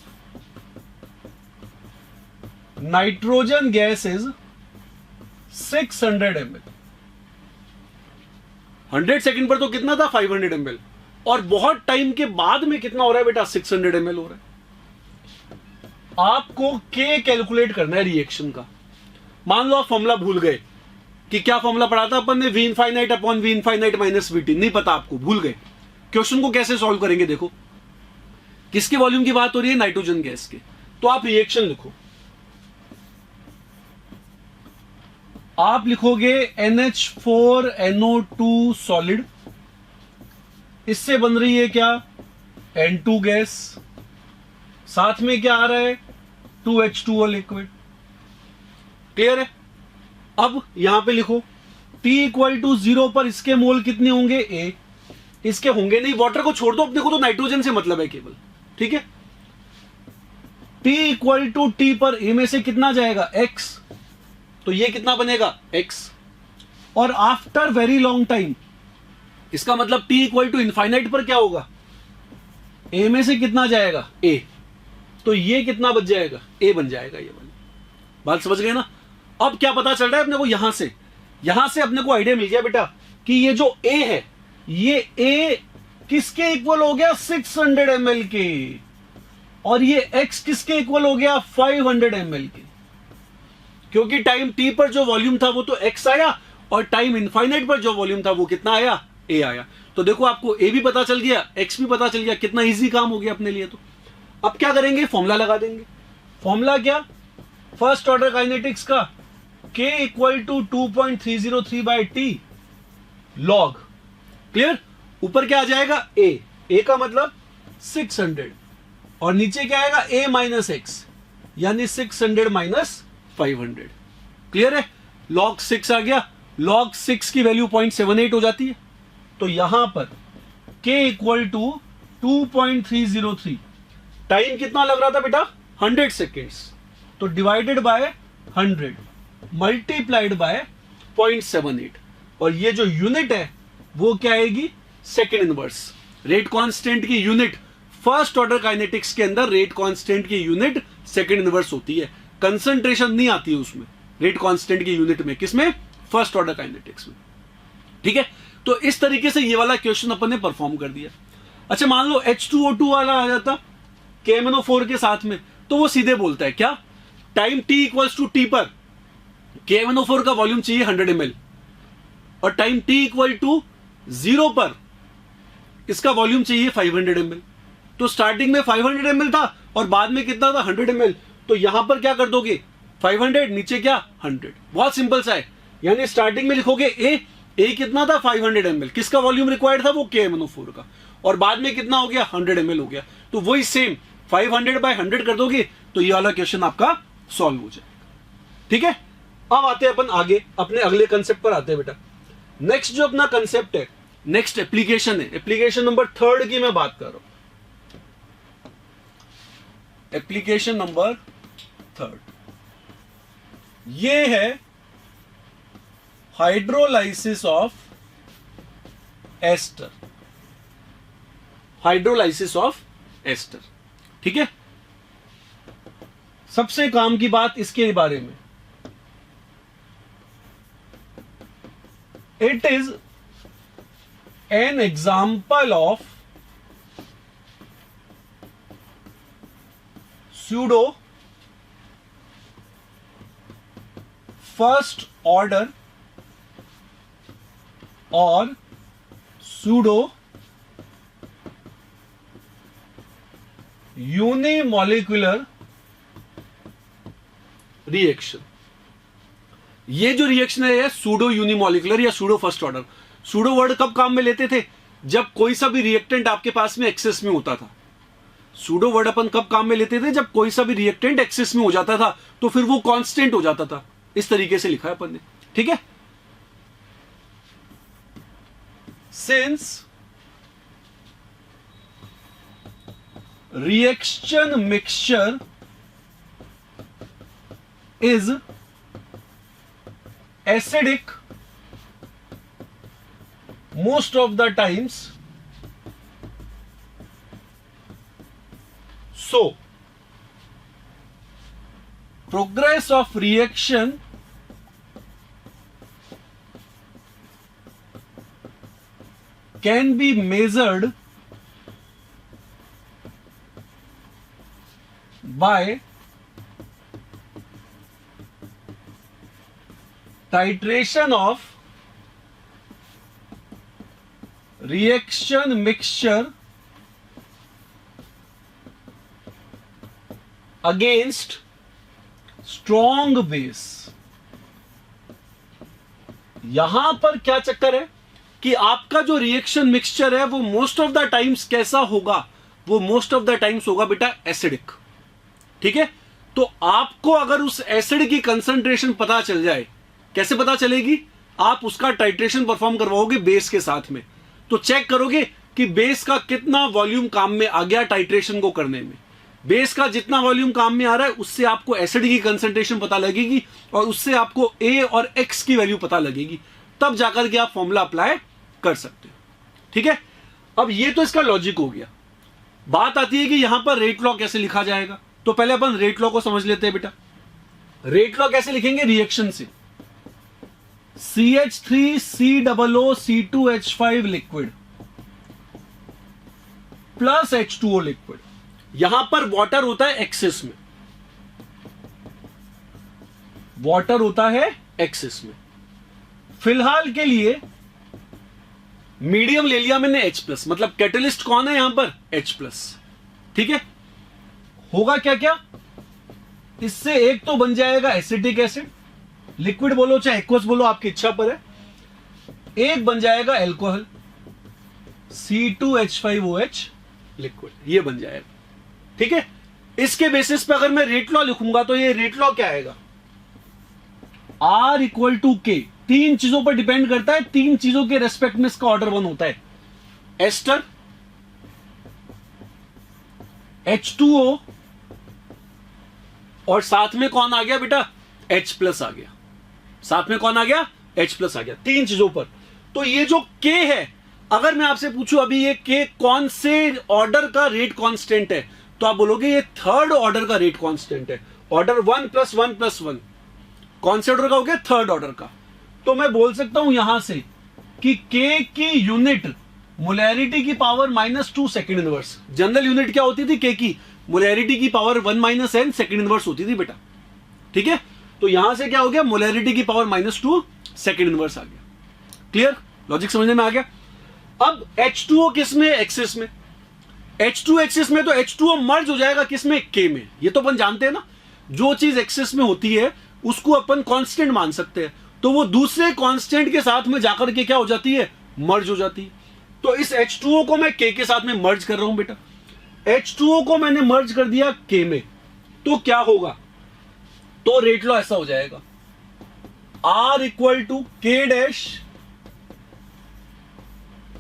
nitrogen gas is 600 ml। 100 second पर तो कितना था? 500 ml। और बहुत टाइम के बाद में कितना हो रहा है बेटा? 600 ml हो रहा है। आपको K कैलकुलेट करना है रिएक्शन का। मान लो आप फॉर्मूला भूल गए कि क्या फॉर्मूला पढ़ा था अपन ने? V infinite upon V infinite minus VT। नहीं पता आपको, भूल गए। क्वेश्चन को कैसे सॉल्व करेंगे? देखो किसके वॉल्यूम की बात हो रही है? नाइट्रोजन गैस के। तो आप रिएक्शन लिखो, आप लिखोगे NH4NO2 सॉलिड, इससे बन रही है क्या? N2 गैस, साथ में क्या आ रहा है? 2H2O liquid. क्लियर है? अब यहां पे लिखो T इक्वल टू 0 पर इसके मोल कितने होंगे? A। इसके होंगे नहीं, वाटर को छोड़ दो, अपने को तो नाइट्रोजन से मतलब है केवल, ठीक है। T इक्वल टू T पर A में से कितना जाएगा? X, तो ये कितना बनेगा? X। और आफ्टर वेरी लॉन्ग टाइम, इसका मतलब T इक्वल टू इनफाइनाइट पर क्या होगा? A में से कितना जाएगा? A, तो ये कितना बच जाएगा? A बन जाएगा। ये वाली बात समझ गए ना? अब क्या पता चल रहा है अपने को? यहां से अपने को आइडिया मिल गया बेटा कि ये जो A है, ये A किसके इक्वल हो गया? 600 ml के, और ये X किसके इक्वल हो गया? 500 ml के। क्योंकि टाइम T पर जो वॉल्यूम था वो तो X आया, और टाइम इनफाइनाइट पर जो वॉल्यूम था वो कितना आया? A आया। तो देखो आपको A भी पता चल गया, X भी पता चल गया, कितना इजी काम हो गया अपने लिए। तो अब क्या करेंगे? फॉर्मूला लगा देंगे। फॉर्मूला क्या? फर्स्ट ऑर्डर काइनेटिक्स का K equal to 2.303 by T log. Clear? ऊपर क्या आ जाएगा? A का मतलब 600, और नीचे क्या आएगा? A माइनस एक्स, यानी 600 माइनस 500। क्लियर है? लॉग 6 आ गया। लॉग 6 की वैल्यू 0.78 हो जाती है। तो यहां पर K इक्वल टू 2.303, टाइम कितना लग रहा था बेटा? 100 सेकेंड्स, तो डिवाइडेड बाय 100 मल्टीप्लाइड बाय 0.78, और ये जो यूनिट है वो क्या आएगी? Second inverse. रेट कांस्टेंट की यूनिट फर्स्ट ऑर्डर काइनेटिक्स के अंदर, रेट कांस्टेंट की यूनिट सेकेंड इनवर्स होती है। कंसंट्रेशन नहीं आती है उसमें, रेट कांस्टेंट की यूनिट में। किसमें? फर्स्ट ऑर्डर काइनेटिक्स में। ठीक है, तो इस तरीके से ये वाला क्वेश्चन अपन ने परफॉर्म कर दिया। अच्छा, मान लो H2O2 वाला आ जाता KMnO4 के साथ में, तो वो सीधे बोलता है क्या? Time T equals to T पर KMnO4 का वॉल्यूम चाहिए 100 ml, और टाइम T इक्वल टू 0 पर इसका वॉल्यूम चाहिए 500 ml। तो स्टार्टिंग में 500 ml था और बाद में कितना था? 100 ml। तो यहां पर क्या कर दोगे? 500, नीचे क्या? 100। बहुत सिंपल सा है। यानी स्टार्टिंग में लिखोगे A कितना था? 500 ml। किसका वॉल्यूम रिक्वायर्ड था? वो KMnO4 का। और बाद में कितना हो गया? 100 ml हो गया। तो वही सेम 500 बाय 100 कर दोगे तो ये वाला क्वेश्चन आपका सॉल्व हो जाएगा। ठीक है, अब आते हैं अपन आगे अपने अगले कंसेप्ट पर आते हैं बेटा। नेक्स्ट जो अपना कंसेप्ट है, नेक्स्ट एप्लीकेशन है, एप्लीकेशन नंबर 3 की मैं बात कर रहा हूं। एप्लीकेशन नंबर 3 ये है hydrolysis of ester. Hydrolysis of ester, ठीक है। सबसे काम की बात इसके बारे में, it is an example of pseudo first order और pseudo यूनिमॉलिक्यूलर रिएक्शन। ये जो रिएक्शन है सूडो यूनिमॉलिक्यूलर या pseudo first order. Pseudo word कब काम में लेते थे? जब कोई सा भी रिएक्टेंट आपके पास में एक्सेस में होता था। सूडो वर्ड अपन कब काम में लेते थे? जब कोई सा भी रिएक्टेंट एक्सेस में हो जाता था तो फिर वो कांस्टेंट हो जाता था। इस तरीके से लिखा है अपन ने, ठीक है। Since reaction mixture is acidic most of the times, so progress of reaction can be measured by titration of reaction mixture against strong base। यहां पर क्या चक्कर है कि आपका जो रिएक्शन मिक्सचर है वो मोस्ट ऑफ द टाइम्स कैसा होगा? वो मोस्ट ऑफ द टाइम्स होगा बेटा एसिडिक, ठीक है। तो आपको अगर उस एसिड की कंसंट्रेशन पता चल जाए, कैसे पता चलेगी? आप उसका टाइट्रेशन परफॉर्म करवाओगे बेस के साथ में, तो चेक करोगे कि बेस का कितना वॉल्यूम काम में आ गया टाइट्रेशन को करने में। बेस का जितना वॉल्यूम काम में आ रहा है उससे आपको एसिड की कंसंट्रेशन पता लगेगी और उससे आपको ए और एक्स की वैल्यू पता लगेगी, तब जाकर के आप फॉर्मूला अप्लाई कर सकते हो। ठीक है, अब ये तो इसका लॉजिक हो गया। बात आती है कि यहां पर रेट लॉ कैसे लिखा जाएगा। तो पहले अपन रेट लॉ को समझ लेते हैं बेटा। रेट लॉ कैसे लिखेंगे? रिएक्शन से CH3COO-C2H5 liquid plus H2O liquid. यहां पर वाटर होता है एक्सेस में, वाटर होता है एक्सेस में। फिलहाल के लिए मीडियम ले लिया मैंने H+, मतलब कैटलिस्ट कौन है यहां पर? H+। ठीक है, होगा क्या क्या? इससे एक तो बन जाएगा एसिटिक एसिड, लिक्विड बोलो चाहे एक्वस बोलो, आपकी इच्छा पर है। एक बन जाएगा एल्कोहल C2H5OH लिक्विड, ये बन जाएगा। ठीक है, इसके बेसिस पे अगर मैं रेट लॉ लिखूंगा तो ये रेट लॉ क्या आएगा? R = K। तीन चीजों पर डिपेंड करता है, तीन चीजों के रेस्पेक्ट में इसका ऑर्डर 1 होता है। एस्टर, H2O और साथ में कौन आ गया बेटा? H+ आ गया। साथ में कौन आ गया? H+ आ गया, तीन चीजों पर। तो ये जो K है, अगर मैं आपसे पूछूं अभी ये K कौन से ऑर्डर का रेट कांस्टेंट है, तो आप बोलोगे ये थर्ड ऑर्डर का रेट कांस्टेंट है। ऑर्डर 1 + 1 + 1 कौन से ऑर्डर का हो गया? थर्ड ऑर्डर का। तो मैं बोल सकता हूं यहां से कि K की यूनिट मोलैरिटी की power -2 second inverse. General unit क्या होती थी? K की मोलैरिटी की पावर 1 - n सेकंड इनवर्स होती थी बेटा। ठीक है, तो यहां से क्या हो गया? मोलैरिटी की पावर -2 सेकंड इनवर्स आ गया। क्लियर? लॉजिक समझने में आ गया। अब H2O किस में? एक्सिस में। H2 एक्सिस में, तो H2O मर्ज हो जाएगा किस में? K में। ये तो अपन जानते हैं ना, जो चीज एक्सिस में होती है उसको अपन कांस्टेंट मान सकते हैं, तो वो दूसरे कांस्टेंट के साथ में जाकर के क्या हो जाती है? मर्ज हो जाती है। तो इस H2O को मैं K के साथ में मर्ज कर रहा हूं बेटा। H2O को मैंने मर्ज कर दिया K में, तो क्या होगा? तो रेट लॉ ऐसा हो जाएगा, R = K'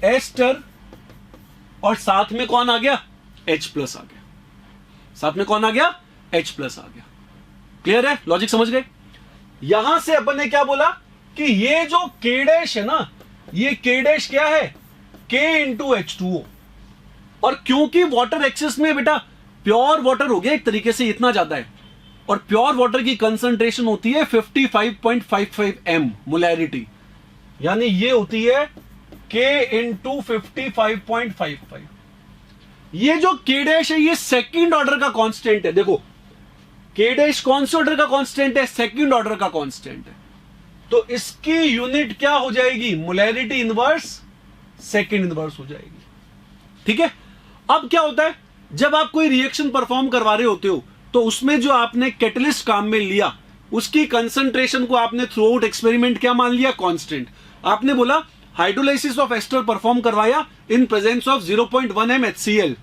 एस्टर और साथ में कौन आ गया? H+ आ गया। साथ में कौन आ गया? H+ आ गया। क्लियर है? लॉजिक समझ गए? यहां से अपन ने क्या बोला कि ये जो K' है ना, ये K' क्या है? K × H2O। और क्योंकि वाटर एक्सेस में बेटा प्योर वाटर हो गया एक तरीके से, इतना ज्यादा है, और प्योर वाटर की कंसंट्रेशन होती है 55.55 m मोलैरिटी, यानी ये होती है K × 55.55। ये जो K' है ये सेकंड ऑर्डर का कांस्टेंट है। देखो K' कौन से ऑर्डर का कांस्टेंट है? सेकंड ऑर्डर का कांस्टेंट है। तो इसकी यूनिट क्या हो जाएगी? मोलैरिटी इनवर्स सेकंड इनवर्स हो जाएगी। ठीक है, अब क्या होता है, जब आप कोई रिएक्शन परफॉर्म करवा रहे होते हो तो उसमें जो आपने कैटलिस्ट काम में लिया उसकी कंसंट्रेशन को आपने थ्रू आउट एक्सपेरिमेंट क्या मान लिया? कांस्टेंट। आपने बोला हाइड्रोलाइसिस ऑफ एस्टर परफॉर्म करवाया in presence of 0.1 m HCl।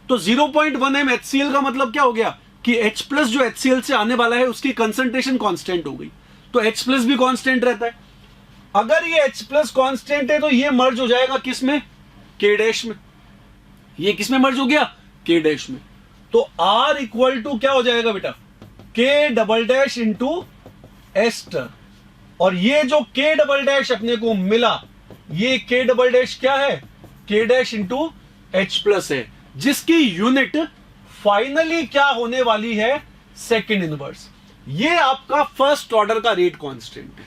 तो 0.1 m HCl का मतलब क्या हो गया कि H+ जो HCl से आने वाला है उसकी कंसंट्रेशन कांस्टेंट हो गई, तो H+ भी कांस्टेंट रहता है। अगर ये H+ कांस्टेंट है तो ये मर्ज हो जाएगा किस में? K' में। ये किस में मर्ज हो गया? K' में। तो R = क्या हो जाएगा बेटा? K" × ester. और ये जो K" अपने को मिला, ये K" क्या है? K' × H+ है, जिसकी यूनिट फाइनली क्या होने वाली है? Second inverse. ये आपका फर्स्ट ऑर्डर का रेट कांस्टेंट है।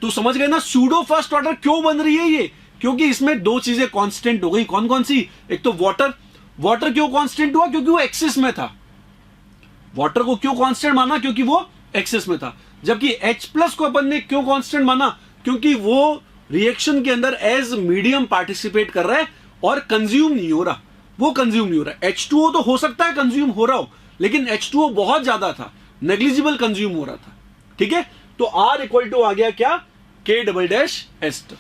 तो समझ गए ना सूडो फर्स्ट ऑर्डर क्यों बन रही है ये? क्योंकि इसमें दो चीजें कांस्टेंट हो गई। कौन कौन सी? एक तो वाटर। वाटर क्यों कांस्टेंट हुआ? क्योंकि वो एक्सिस में था। वाटर को क्यों कांस्टेंट माना? क्योंकि वो एक्सिस में था। जबकि H+ को अपन ने क्यों कांस्टेंट माना? क्योंकि वो रिएक्शन के अंदर एज मीडियम पार्टिसिपेट कर रहा है और कंज्यूम नहीं हो रहा। वो कंज्यूम नहीं हो रहा। H2O तो हो सकता है कंज्यूम हो रहा हो, लेकिन H2O बहुत ज्यादा था, नेग्लिजिबल कंज्यूम हो रहा था। ठीक है, तो R = आ गया क्या? K" ester.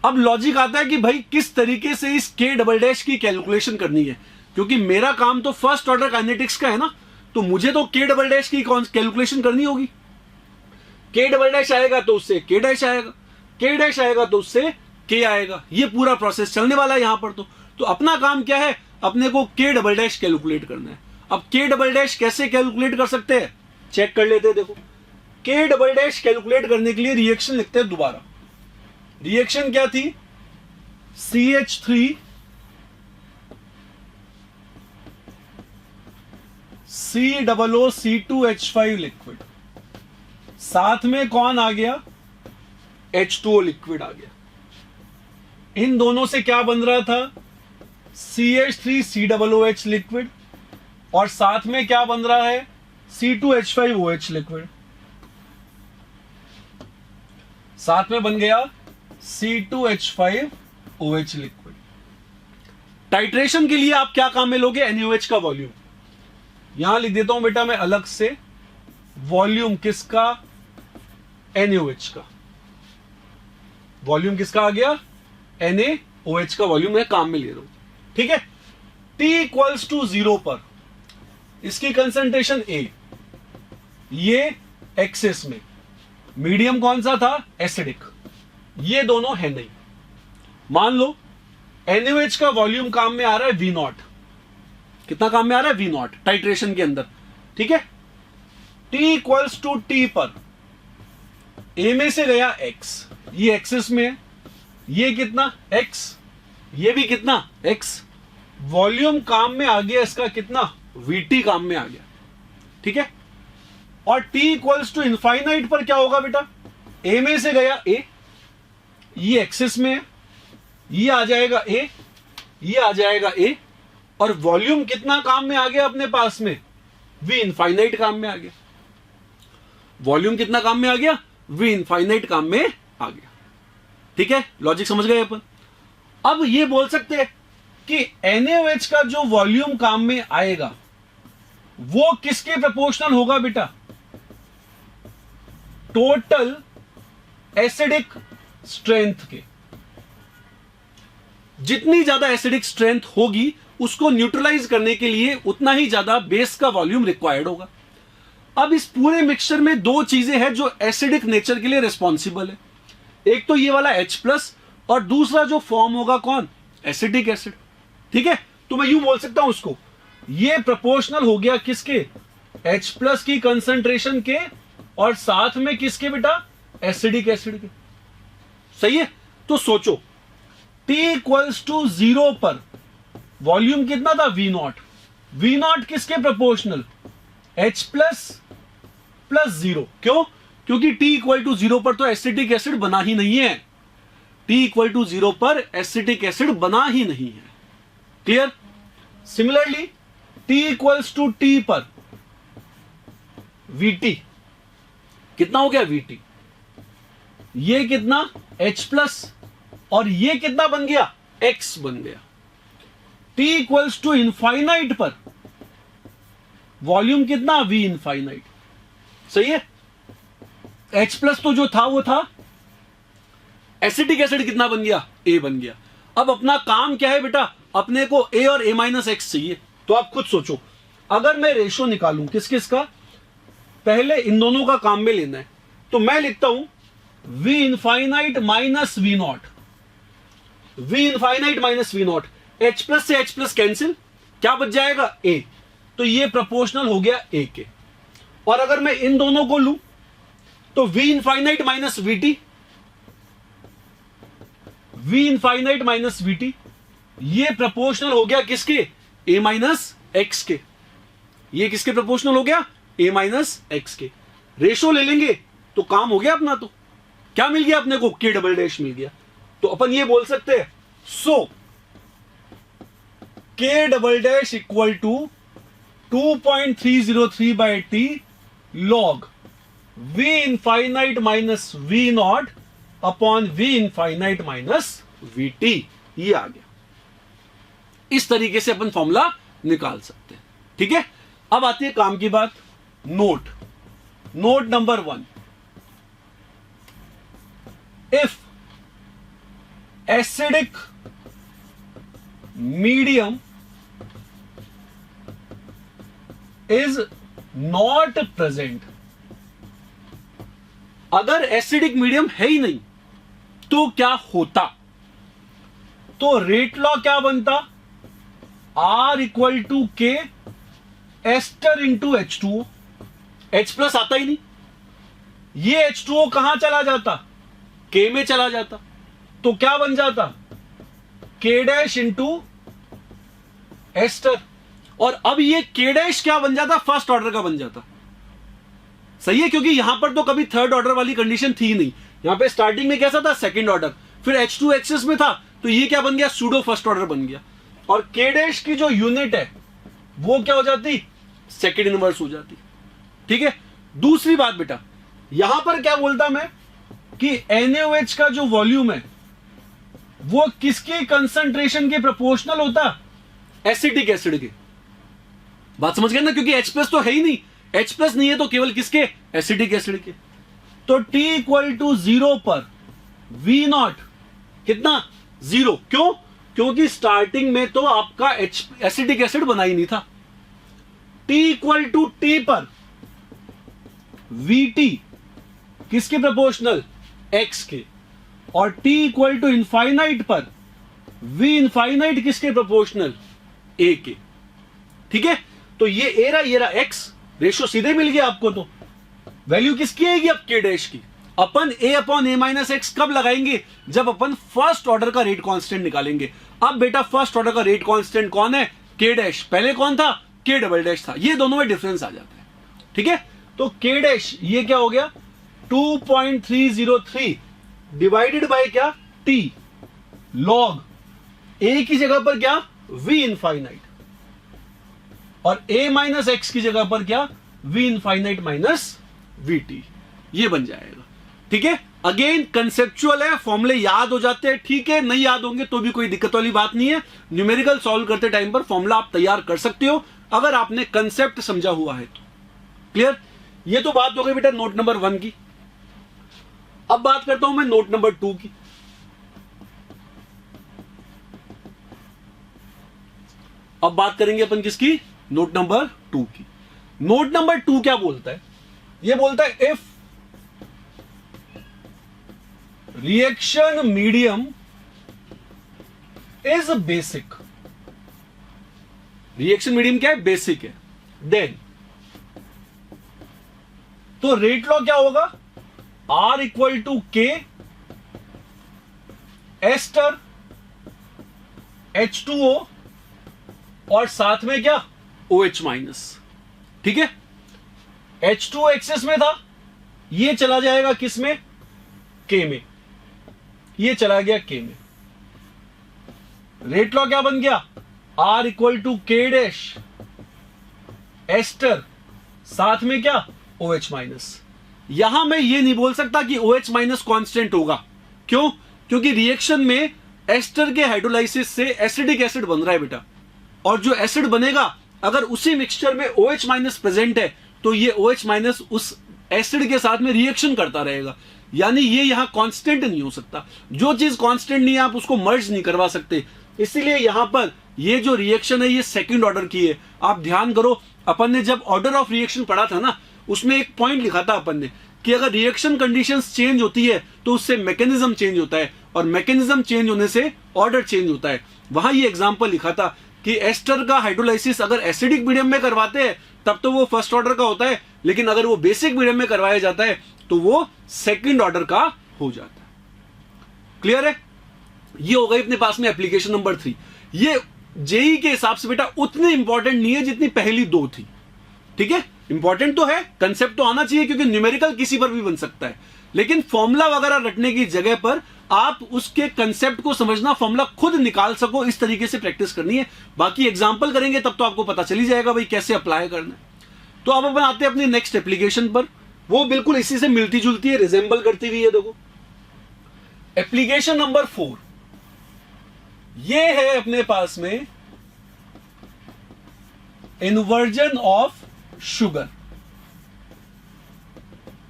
अब लॉजिक आता है कि भाई किस तरीके से इस K" की कैलकुलेशन करनी है, क्योंकि मेरा काम तो फर्स्ट ऑर्डर काइनेटिक्स का है ना, तो मुझे तो के डबल डैश की कैलकुलेशन करनी होगी। के डबल डैश आएगा तो उससे के डैश आएगा, के डैश आएगा तो उससे के आएगा। ये पूरा प्रोसेस चलने वाला है यहां पर। तो अपना काम क्या है, अपने को के डबल डैश कैलकुलेट करना है। अब के डबल डैश कैसे कैलकुलेट कर सकते हैं, चेक कर लेते हैं। देखो, के डबल डैश कैलकुलेट करने के लिए रिएक्शन लिखते हैं दोबारा। रिएक्शन क्या थी, CH3 COOC2H5 लिक्विड, साथ में कौन आ गया, H2O लिक्विड आ गया। इन दोनों से क्या बन रहा था, CH3COOH लिक्विड, और साथ में क्या बन रहा है, C2H5OH लिक्विड। साथ में बन गया C2H5OH लिक्विड। टाइट्रेशन के लिए आप क्या काम में लोगे, NaOH का वॉल्यूम। यहां लिख देता हूं बेटा मैं अलग से, वॉल्यूम किसका, NaOH का। वॉल्यूम किसका आ गया, NaOH का वॉल्यूम मैं काम में ले रहा हूं, ठीक है। T इक्वल्स टू 0 पर इसकी कंसंट्रेशन A, ये एक्सेस में, मीडियम कौन सा था, एसिडिक, ये दोनों है नहीं। मान लो NaOH का वॉल्यूम काम में आ रहा है V0, कितना काम में आ रहा है, V0 टाइट्रेशन के अंदर, ठीक है। T इक्वल्स टू T पर A में से गया X, ये एक्सेस में है, ये कितना X, ये भी कितना X, वॉल्यूम काम में आ गया इसका कितना, VT काम में आ गया, ठीक है। और T इक्वल्स टू इनफाइनाइट पर क्या होगा बेटा, A में से गया A, ये एक्सेस में है, ये आ जाएगा A, ये आ जाएगा A, और वॉल्यूम कितना काम में आ गया अपने पास में, V इनफाइनाइट काम में आ गया। वॉल्यूम कितना काम में आ गया, V इनफाइनाइट काम में आ गया, ठीक है। लॉजिक समझ गए अपन। अब ये बोल सकते हैं कि NaOH का जो वॉल्यूम काम में आएगा वो किसके प्रोपोर्शनल होगा बेटा, टोटल एसिडिक स्ट्रेंथ के। जितनी ज्यादा एसिडिक स्ट्रेंथ होगी उसको न्यूट्रलाइज करने के लिए उतना ही ज्यादा बेस का वॉल्यूम रिक्वायर्ड होगा। अब इस पूरे मिक्सचर में दो चीजें हैं जो एसिडिक नेचर के लिए रिस्पॉन्सिबल है, एक तो ये वाला H+ और दूसरा जो फॉर्म होगा कौन, एसिटिक एसिड, ठीक है। तो मैं यूं बोल सकता हूं उसको, ये प्रोपोर्शनल हो गया किसके, H+ की कंसंट्रेशन के, और साथ में किसके बेटा, एसिडिक एसिड के, सही है। तो सोचो T इक्वल्स टू 0 पर वॉल्यूम कितना था, V0, V0 किसके प्रोपोर्शनल, H+ प्लस 0, क्यों, क्योंकि T इक्वल टू 0 पर तो एसिटिक एसिड बना ही नहीं है, T इक्वल टू 0 पर एसिटिक एसिड बना ही नहीं है, clear. Similarly T equals to T पर VT कितना हो गया, VT, ये कितना H+, और ये कितना बन गया, X बन गया। T इक्वल्स टू इनफाइनाइट पर वॉल्यूम कितना, V इनफाइनाइट, सही है। H+ तो जो था वो था, एसिटिक एसिड कितना बन गया, A बन गया। अब अपना काम क्या है बेटा, अपने को A और A-X चाहिए। तो आप खुद सोचो, अगर मैं रेशो निकालूं किस किस का, पहले इन दोनों का काम में लेना है, तो मैं लिखता हूं V infinite minus V0, V infinite minus V0, H+ से H+ कैंसिल, क्या बच जाएगा, A, तो ये प्रोपोर्शनल हो गया A के। और अगर मैं इन दोनों को लूं तो V infinite minus VT, V infinite minus VT, ये प्रोपोर्शनल हो गया किसके, A-X के। ये किसके प्रोपोर्शनल हो गया, A-X के। रेशो ले लेंगे तो काम हो गया अपना। तो क्या मिल गया अपने को, K डबल डैश मिल गया। तो अपन ये बोल सकते हैं, so K double dash equal to 2.303/T log V infinite minus V0 upon V infinite minus VT, ये आ गया। इस तरीके से अपन फॉर्मूला निकाल सकते हैं, ठीक है। अब आती है काम की बात, note number 1, if acidic medium is not present. अगर एसिडिक मीडियम है ही नहीं तो क्या होता? तो रेट लॉ क्या बनता? R equal to K ester into H2O। H plus आता ही नहीं, ये H2O कहां चला जाता? K में चला जाता। तो क्या बन जाता? K dash into ester. और अब ये K डैश क्या बन जाता? फर्स्ट ऑर्डर का बन जाता। सही है, क्योंकि यहां पर तो कभी थर्ड ऑर्डर वाली कंडीशन थी नहीं। यहां पे स्टार्टिंग में कैसा था? Second order. फिर H2 एक्सेस में था तो ये क्या बन गया? सूडो फर्स्ट ऑर्डर बन गया। और K डैश की जो यूनिट है वो क्या हो जाती? सेकंड इनवर्स हो जाती। ठीक है। दूसरी बात बेटा, यहां पर क्या बोलता मैं कि NaOH का जो वॉल्यूम है वो किसके कंसंट्रेशन के प्रोपोर्शनल होता? एसिटिक एसिड के। बात समझ गए ना? क्योंकि H प्लस तो है ही नहीं, H प्लस नहीं है तो केवल किसके? एसिटिक एसिड के। तो T इक्वल टू 0 पर V नॉट कितना? 0। क्यों? क्योंकि स्टार्टिंग में तो आपका एसिटिक एसिड बना ही नहीं था। T इक्वल टू T पर VT किसके प्रोपोर्शनल? X के। और T इक्वल टू इनफाइनाइट पर V इनफाइनाइट किसके प्रोपोर्शनल? A के। ठीक है। तो ये A रहा X, रेशियो सीधे मिल गया आपको। तो वैल्यू किसकी आएगी अब? K डैश की। अपन A upon A minus x कब लगाएंगे? जब अपन फर्स्ट ऑर्डर का रेट कांस्टेंट निकालेंगे। अब बेटा फर्स्ट ऑर्डर का रेट कांस्टेंट कौन है? K dash. पहले कौन था? K डबल डैश था। ये दोनों में डिफरेंस आ जाता है। ठीक है। तो K डैश ये क्या हो गया? 2.303 डिवाइडेड बाय क्या? T लॉग A की जगह पर क्या? V infinite. और A माइनस एक्स की जगह पर क्या? V infinite minus VT। ये बन जाएगा। ठीक है। अगेन कंसेप्चुअल है, फॉर्मूले याद हो जाते हैं। ठीक है, नहीं याद होंगे तो भी कोई दिक्कत वाली बात नहीं है। न्यूमेरिकल सॉल्व करते टाइम पर फॉर्मूला आप तैयार कर सकते हो अगर आपने कंसेप्ट समझा हुआ है तो। क्लियर? ये तो बात हो गई बेटा नोट नंबर 1 की। अब बात करता हूं मैं नोट नंबर 2 की। अब बात करेंगे अपन किसकी? नोट नंबर 2 की। नोट नंबर 2 क्या बोलता है? ये बोलता है if reaction medium is basic. Reaction medium क्या है? बेसिक है। देन तो रेट लॉ क्या होगा? R equal to K ester H2O और साथ में क्या? OH minus. ठीक है। H2O एक्सेस में था, ये चला जाएगा किस में? K में। ये चला गया K में। रेट लॉ क्या बन गया? R इक्वल टू के डैश एस्टर साथ में क्या? OH minus. यहां मैं ये नहीं बोल सकता कि OH माइनस कांस्टेंट होगा। क्यों? क्योंकि रिएक्शन में एस्टर के हाइड्रोलाइसिस से एसिडिक एसिड बन रहा है बेटा। और जो एसिड बनेगा अगर उसी मिक्सचर में OH माइनस प्रेजेंट है तो ये OH माइनस उस एसिड के साथ में रिएक्शन करता रहेगा। यानी ये यहां कांस्टेंट नहीं हो सकता। जो चीज कांस्टेंट नहीं है आप उसको मर्ज नहीं करवा सकते। इसीलिए यहां पर ये जो रिएक्शन है ये सेकंड ऑर्डर की है। आप ध्यान करो, अपन ने जब ऑर्डर ऑफ रिएक्शन पढ़ा था ना, उसमें एक पॉइंट लिखा था अपन ने कि अगर रिएक्शन कंडीशंस चेंज होती है तो उससे मैकेनिज्म चेंज होता है, और मैकेनिज्म चेंज होने से ऑर्डर चेंज होता है। वहां ये एग्जांपल लिखा था कि एस्टर का हाइड्रोलाइसिस अगर एसिडिक मीडियम में करवाते हैं तब तो वो फर्स्ट ऑर्डर का होता है, लेकिन अगर वो बेसिक मीडियम में करवाया जाता है तो वो सेकंड ऑर्डर का हो जाता है। क्लियर है? ये हो गई अपने पास में एप्लीकेशन नंबर 3। ये जेई के हिसाब से बेटा उतनी इंपॉर्टेंट नहीं है जितनी पहली 2 थी। ठीक है, इंपॉर्टेंट तो है, कंसेप्ट तो आना चाहिए क्योंकि न्यूमेरिकल किसी पर भी बन सकता है, लेकिन फॉर्मूला वगैरह रटने की जगह पर आप उसके कंसेप्ट को समझना, फॉर्मूला खुद निकाल सको, इस तरीके से प्रैक्टिस करनी है। बाकी एग्जांपल करेंगे तब तो आपको पता चली जाएगा भाई कैसे अप्लाई करना है। तो अब अपन आते हैं अपनी नेक्स्ट एप्लीकेशन पर। वो बिल्कुल इसी से मिलती जुलती है, रिजेंबल करती हुई है। देखो एप्लीकेशन नंबर 4 ये है अपने पास में इन्वर्जन ऑफ शुगर।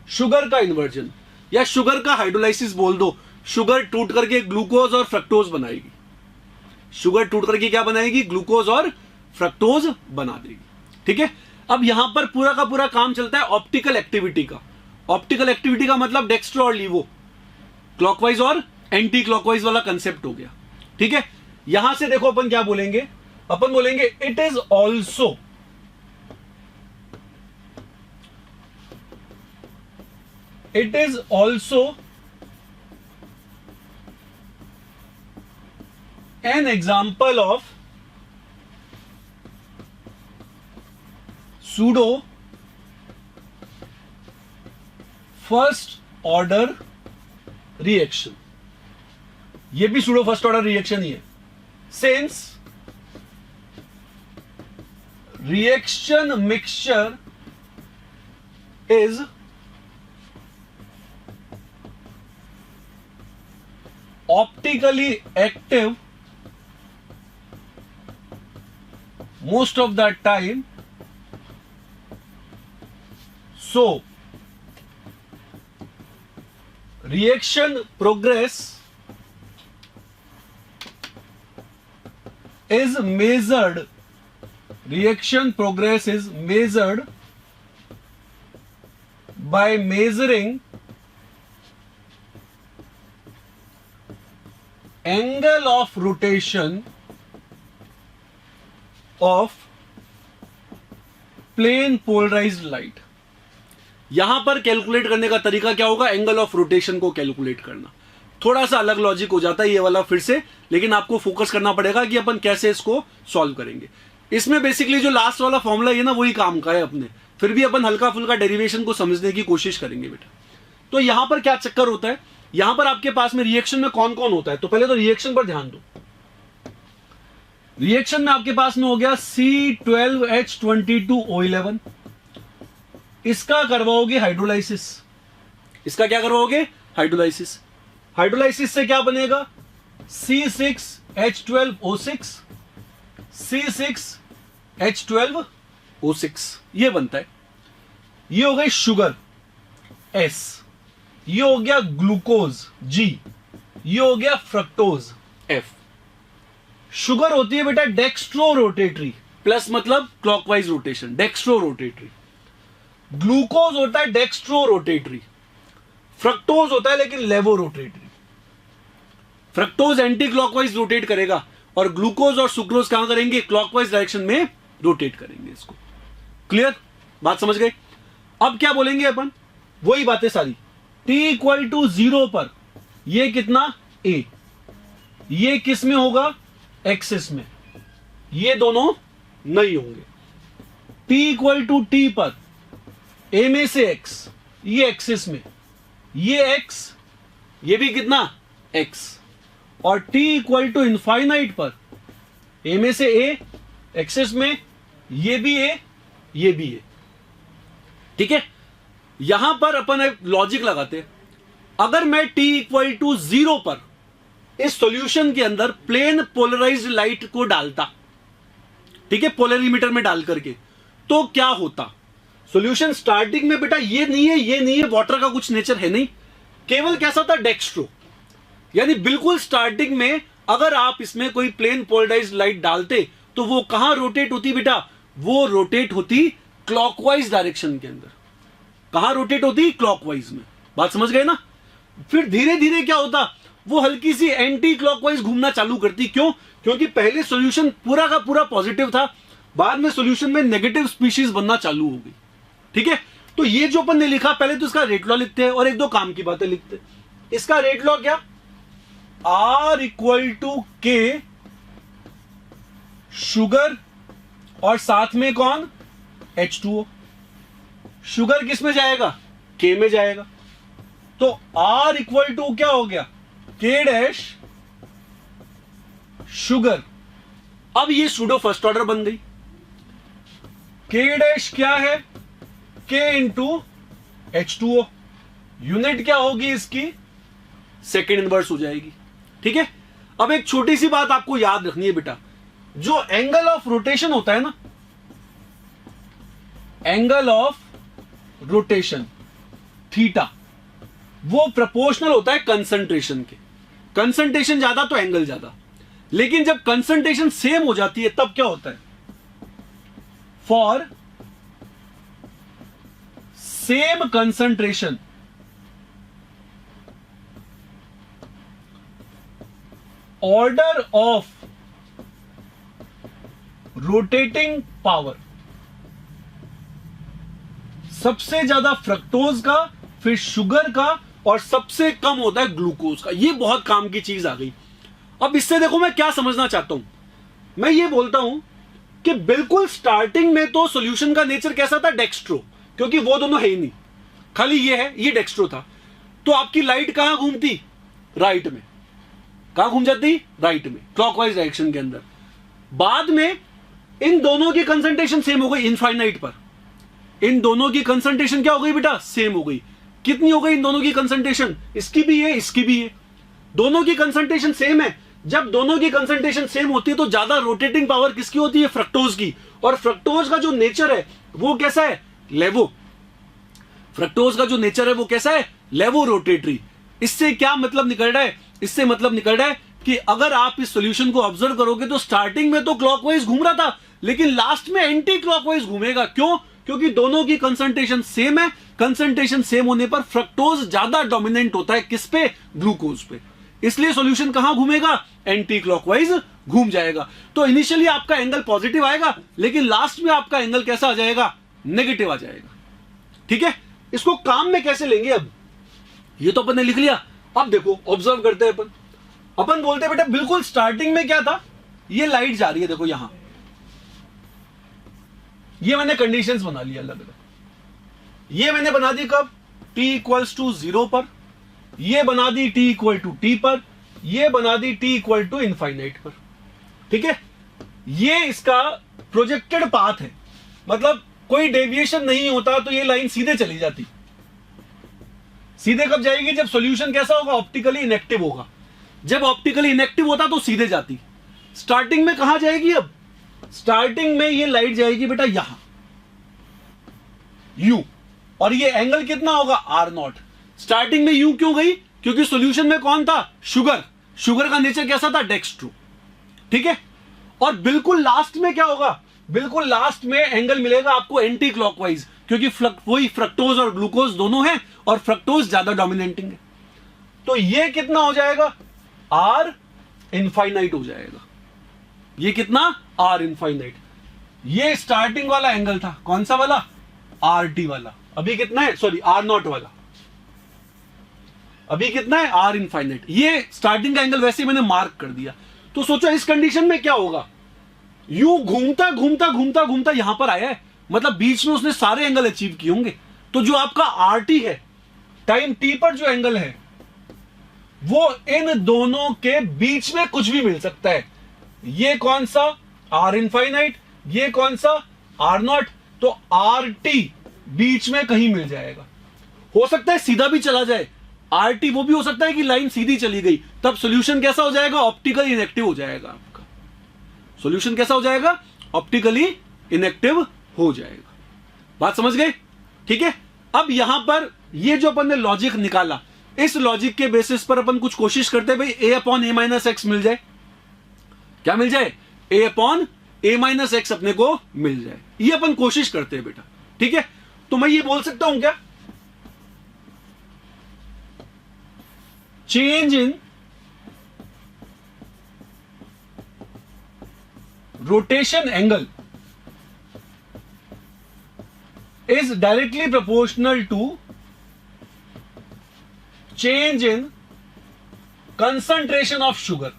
शुगर का इन्वर्जन या शुगर का हाइड्रोलाइसिस बोल दो। शुगर टूट करके ग्लूकोज और फ्रक्टोज बनाएगी। शुगर टूट करके क्या बनाएगी? ग्लूकोज और फ्रक्टोज बना देगी। ठीक है। अब यहां पर पूरा का पूरा काम चलता है ऑप्टिकल एक्टिविटी का। ऑप्टिकल एक्टिविटी का मतलब डेक्स्ट्रो और लीवो, क्लॉकवाइज और एंटी क्लॉकवाइज वाला कंसेप्ट हो गया। ठीक है, यहां से देखो अपन क्या बोलेंगे, अपन बोलेंगे it is also an example of pseudo first order reaction। ये भी pseudo first order reaction ही है, since reaction mixture is optically active most of the time, so reaction progress is measured by measuring angle of rotation of plane polarized light। यहां पर calculate करने का तरीका क्या होगा, एंगल ऑफ रोटेशन को calculate करना। थोड़ा सा अलग लॉजिक हो जाता है ये वाला फिर से, लेकिन आपको फोकस करना पड़ेगा कि अपन कैसे इसको सॉल्व करेंगे। इसमें बेसिकली जो लास्ट वाला फॉर्मूला है ना, वही काम का है अपने, फिर भी अपन हल्का फुल्का डेरिवेशन को समझने की कोशिश करेंगे बेटा। तो यहां पर क्या चक्कर होता है, यहां पर आपके पास में रिएक्शन में कौन कौन होता है, तो पहले तो रिएक्शन पर ध्यान दो। रिएक्शन में आपके पास में हो गया C12H22O11, इसका करवाओगे हाइड्रोलाइसिस। इसका क्या करवाओगे, हाइड्रोलाइसिस। हाइड्रोलाइसिस से क्या बनेगा, C6H12O6, C6H12O6 ये बनता है। ये हो गई शुगर S, ये हो गया ग्लूकोज G, ये हो गया फ्रक्टोज F। शुगर होती है बेटा डेक्स्ट्रो रोटेटरी, प्लस मतलब clockwise rotation, dextro rotatory. Glucose होता है डेक्स्ट्रो रोटेटरी, फ्रक्टोज होता है लेकिन laevo rotatory. Fructose anti clockwise rotate करेगा और ग्लूकोज और सुक्रोज कहां करेंगे, क्लॉकवाइज डायरेक्शन में रोटेट करेंगे इसको। क्लियर, बात समझ गए। अब क्या बोलेंगे अपन, वही बातें सारी। t=0 पर ये कितना a, ये किस में होगा, एक्सिस में, ये दोनों नहीं होंगे। t पर a में से x, ये एक्सिस में, ये x, ये भी कितना x, और t इनफाइनाइट पर a में से a एक्सिस में, ये भी a, ये भी a। ठीक है, यहां पर अपन एक लॉजिक लगाते हैं। अगर मैं t=0 पर इस सॉल्यूशन के अंदर प्लेन पोलराइज्ड लाइट को डालता, ठीक है, पोलरीमीटर में डाल करके, तो क्या होता। सॉल्यूशन स्टार्टिंग में बेटा ये नहीं है, ये नहीं है, वाटर का कुछ नेचर है नहीं, केवल कैसा होता डेक्स्ट्रो, यानी बिल्कुल स्टार्टिंग में अगर आप इसमें कोई प्लेन पोलराइज्ड लाइट डालते तो वो कहां रोटेट होती बेटा, वो रोटेट होती क्लॉकवाइज डायरेक्शन के अंदर। कहां रोटेट होती, क्लॉकवाइज में। बात समझ गए ना। फिर धीरे धीरे क्या होता, वो हल्की सी एंटी क्लॉकवाइज घूमना चालू करती। क्यों, क्योंकि पहले सॉल्यूशन पूरा का पूरा पॉजिटिव था, बाद में सॉल्यूशन में नेगेटिव स्पीशीज बनना चालू हो गई। ठीक है, तो ये जो अपन ने लिखा, पहले तो इसका रेट लॉ लिखते हैं और एक दो काम की बातें लिखते हैं। इसका रेट लॉ क्या, R=K शुगर और साथ में कौन, H2O। शुगर किस में जाएगा, K में जाएगा, तो R= क्या हो गया, K' शुगर। अब ये सूडो फर्स्ट ऑर्डर बन गई। K' क्या है, K इंटू H2O, यूनिट क्या होगी इसकी, सेकेंड इनवर्स हो जाएगी। ठीक है, अब एक छोटी सी बात आपको याद रखनी है बेटा, जो एंगल ऑफ रोटेशन होता है ना, एंगल ऑफ रोटेशन थीटा, वो प्रोपोर्शनल होता है कंसंट्रेशन के। कंसंट्रेशन ज्यादा तो एंगल ज्यादा, लेकिन जब कंसंट्रेशन सेम हो जाती है तब क्या होता है, for same concentration order of rotating power, सबसे ज्यादा फ्रक्टोज का, फिर शुगर का, और सबसे कम होता है ग्लूकोज का। ये बहुत काम की चीज आ गई। अब इससे देखो मैं क्या समझना चाहता हूं, मैं ये बोलता हूं कि बिल्कुल स्टार्टिंग में तो सॉल्यूशन का नेचर कैसा था, डेक्स्ट्रो, क्योंकि वो दोनों है ही नहीं, खाली ये है, ये डेक्स्ट्रो था। तो आपकी लाइट कहां घूमती, राइट में। कहां घूम जाती, राइट में, क्लॉकवाइज डायरेक्शन के अंदर। बाद में इन दोनों की कंसंट्रेशन सेम हो गई इनफाइनाइट पर। इन दोनों की कंसंट्रेशन क्या हो गई बेटा, सेम हो गई। कितनी हो गई इन दोनों की कंसंट्रेशन, इसकी भी है इसकी भी है, दोनों की कंसंट्रेशन सेम है। जब दोनों की कंसंट्रेशन सेम होती है तो ज्यादा रोटेटिंग पावर किसकी होती है, फ्रक्टोज की। और फ्रक्टोज का जो नेचर है वो कैसा है, लेवो। फ्रक्टोज का जो नेचर है वो कैसा है, लेवो रोटेटरी। इससे क्या मतलब निकल रहा है, इससे मतलब निकल रहा है कि अगर आप इस सॉल्यूशन को ऑब्जर्व करोगे तो स्टार्टिंग में तो क्लॉकवाइज घूम रहा था, लेकिन लास्ट में एंटी क्लॉकवाइज घूमेगा। क्यों, क्योंकि दोनों की कंसंट्रेशन सेम है। कंसंट्रेशन सेम होने पर फ्रक्टोज ज्यादा डोमिनेंट होता है, किस पे, ग्लूकोज पे। इसलिए सॉल्यूशन कहां घूमेगा, एंटी क्लॉकवाइज घूम जाएगा। तो इनिशियली आपका एंगल पॉजिटिव आएगा, लेकिन लास्ट में आपका एंगल कैसा आ जाएगा, नेगेटिव आ जाएगा। ठीक है, इसको काम में कैसे लेंगे, अब ये तो अपन ने लिख लिया। अब देखो ऑब्जर्व करते हैं अपन बोलते हैं बेटा बिल्कुल स्टार्टिंग में क्या था, ये लाइट जा रही है, देखो यहां, ये मैंने कंडीशंस बना लिया अलग अलग। ये मैंने बना दी कब, t इक्वल्स टू 0 पर, ये बना दी t इक्वल टू t पर, ये बना दी t इक्वल टू इनफाइनाइट पर। ठीक है, ये इसका प्रोजेक्टेड पाथ है, मतलब कोई डेविएशन नहीं होता तो ये लाइन सीधे चली जाती। सीधे कब जाएगी, जब सॉल्यूशन कैसा होगा, ऑप्टिकली इनएक्टिव होगा। जब ऑप्टिकली इनएक्टिव होता तो सीधे जाती। स्टार्टिंग में कहां जाएगी, अब स्टार्टिंग में ये लाइट जाएगी बेटा यहां, U, और ये एंगल कितना होगा, R0। स्टार्टिंग में U क्यों गई, क्योंकि सॉल्यूशन में कौन था, शुगर। शुगर का नेचर कैसा था, डेक्स्ट्रो। ठीक है, और बिल्कुल लास्ट में क्या होगा, बिल्कुल लास्ट में एंगल मिलेगा आपको एंटी क्लॉकवाइज, क्योंकि वही फ्रक्टोज और ग्लूकोज दोनों हैं, और फ्रक्टोज ज्यादा डोमिनेटिंग है। तो ये कितना हो जाएगा, R इनफाइनाइट हो जाएगा। ये कितना, R इनफाइनाइट। ये स्टार्टिंग वाला एंगल था, कौन सा वाला, RT वाला। अभी कितना है, सॉरी R0 वाला, अभी कितना है, R इनफाइनाइट। ये स्टार्टिंग का एंगल वैसे ही मैंने मार्क कर दिया। तो सोचो इस कंडीशन में क्या होगा, यू घूमता घूमता घूमता घूमता यहां पर आया है, मतलब बीच में उसने सारे एंगल अचीव किए होंगे। तो जो आपका RT है, टाइम t पर जो एंगल है, वो इन दोनों के बीच में कुछ भी मिल सकता है। ये कौन सा, R इनफाइनाइट, ये कौन सा, R0। तो RT बीच में कहीं मिल जाएगा। हो सकता है सीधा भी चला जाए, RT वो भी हो सकता है कि लाइन सीधी चली गई, तब सॉल्यूशन कैसा हो जाएगा, ऑप्टिकली इनएक्टिव हो जाएगा। आपका सॉल्यूशन कैसा हो जाएगा, ऑप्टिकली इनएक्टिव हो जाएगा। बात समझ गए, ठीक है। अब यहां पर ये जो अपन ने लॉजिक निकाला, इस लॉजिक के बेसिस पर अपन कुछ कोशिश करते हैं भाई a/a-x मिल जाए। क्या मिल जाए, a/a-x अपने को मिल जाए, ये अपन कोशिश करते हैं बेटा। ठीक है, तो मैं ये बोल सकता हूं क्या, change in rotation angle is directly proportional to change in concentration of sugar।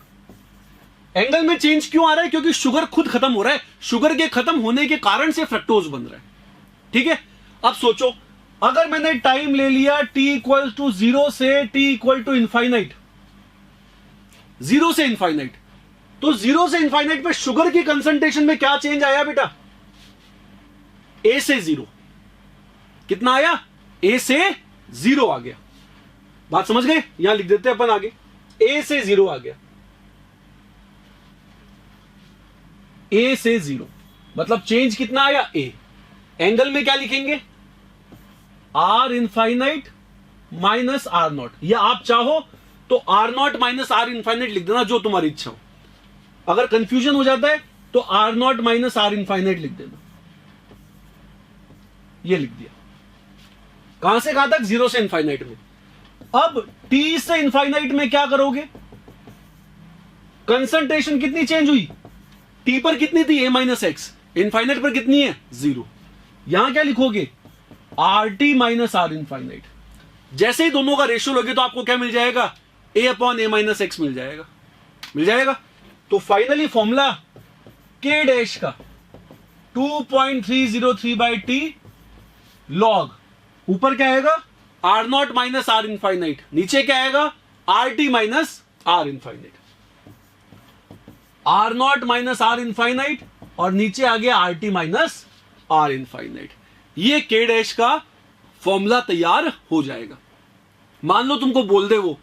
Angle में चेंज क्यों आ रहा है, क्योंकि शुगर खुद खत्म हो रहा है, शुगर के खत्म होने के कारण से फ्रक्टोज बन रहा है। ठीक है, अब सोचो अगर मैंने टाइम ले लिया t इक्वल टू 0 से t इक्वल टू इनफाइनाइट, 0 से इनफाइनाइट, तो 0 से इनफाइनाइट पे शुगर की कंसंट्रेशन में क्या चेंज आया बेटा, a से 0 कितना आया, a से 0 आ गया। बात समझ गए, यहां लिख देते हैं अपन आगे, a से 0 आ गया, a से 0 मतलब चेंज कितना आया, a। एंगल में क्या लिखेंगे, R इनफाइनाइट माइनस R0, या आप चाहो तो R0 माइनस R इनफाइनाइट लिख देना, जो तुम्हारी इच्छा हो। अगर कंफ्यूजन हो जाता है तो R0 माइनस R इनफाइनाइट लिख देना, ये लिख दिया। कहां से कहां तक? 0 से इनफाइनाइट में। अब t से इनफाइनाइट में क्या करोगे? कंसंट्रेशन कितनी चेंज हुई? t पर कितनी थी? a minus x. इनफाइनाइट पर कितनी है? 0। यहां क्या लिखोगे? RT minus R infinite. जैसे ही दोनों का रेशियो लोगे तो आपको क्या मिल जाएगा? a upon a minus X मिल जाएगा। मिल जाएगा। तो फाइनली फॉर्मूला k डैश का 2.303/t लॉग, ऊपर क्या आएगा? R not minus R infinite, नीचे क्या आएगा? RT minus R infinite. R not minus R infinite और नीचे आ गया RT माइनस R इनफाइनाइट। ये k डैश का फॉर्मूला तैयार हो जाएगा। मान लो तुमको बोल दे वो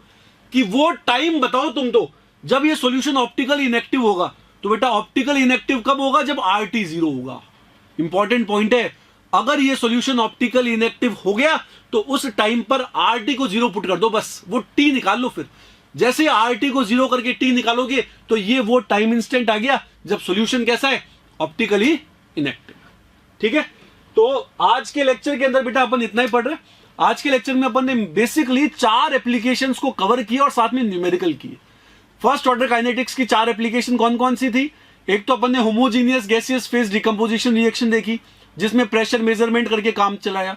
कि वो टाइम बताओ तुम तो जब ये सॉल्यूशन ऑप्टिकल इनएक्टिव होगा। तो बेटा ऑप्टिकल इनएक्टिव कब होगा? जब RT 0 होगा। इंपॉर्टेंट पॉइंट है, अगर ये सॉल्यूशन ऑप्टिकल इनएक्टिव हो गया तो उस टाइम पर RT को 0 पुट कर दो, बस वो t निकाल लो। फिर जैसे RT को 0 करके t निकालोगे तो ये वो टाइम इंस्टेंट आ गया जब सॉल्यूशन कैसा है? Optically inactive. ठीक है, तो आज के लेक्चर के अंदर बेटा अपन इतना ही पढ़ रहे हैं। आज के लेक्चर में अपन ने बेसिकली 4 एप्लीकेशंस को कवर किया और साथ में न्यूमेरिकल किए। फर्स्ट ऑर्डर काइनेटिक्स की 4 एप्लीकेशन कौन कौन सी थी? एक तो अपन ने homogeneous gaseous phase decomposition reaction देखी जिसमें प्रेशर मेजरमेंट करके काम चलाया।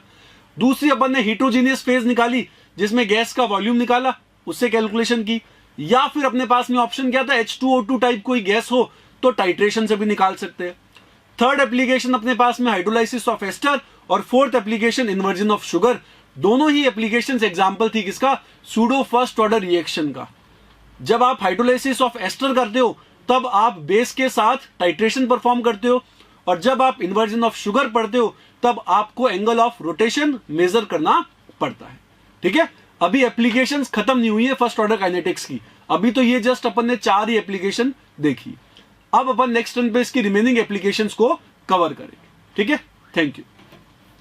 दूसरी अपन ने हीट्रोजीनियस फेज निकाली जिसमें गैस का वॉल्यूम निकाला, उससे कैलकुलेशन की। या फिर अपने पास में ऑप्शन क्या था? H2O2 टाइप कोई गैस हो तो टाइट्रेशन से भी निकाल सकते हैं। थर्ड एप्लीकेशन अपने पास में हाइड्रोलाइसिस ऑफ एस्टर और fourth application inversion of sugar. दोनों ही एप्लीकेशंस एग्जांपल थी किसका? सूडो फर्स्ट ऑर्डर रिएक्शन का। जब आप हाइड्रोलाइसिस ऑफ एस्टर करते हो तब आप बेस के साथ टाइट्रेशन परफॉर्म करते हो, और जब आप इन्वर्जन ऑफ शुगर पढ़ते हो तब आपको एंगल ऑफ रोटेशन मेजर करना पड़ता है। ठीक है, अभी एप्लीकेशंस खत्म नहीं हुई है फर्स्ट ऑर्डर काइनेटिक्स की। अभी तो ये जस्ट अपन ने 4 ही एप्लीकेशन देखी। अब अपन नेक्स्ट टर्न पे इसकी रिमेनिंग एप्लीकेशंस को कवर करेंगे। ठीक है, थैंक यू।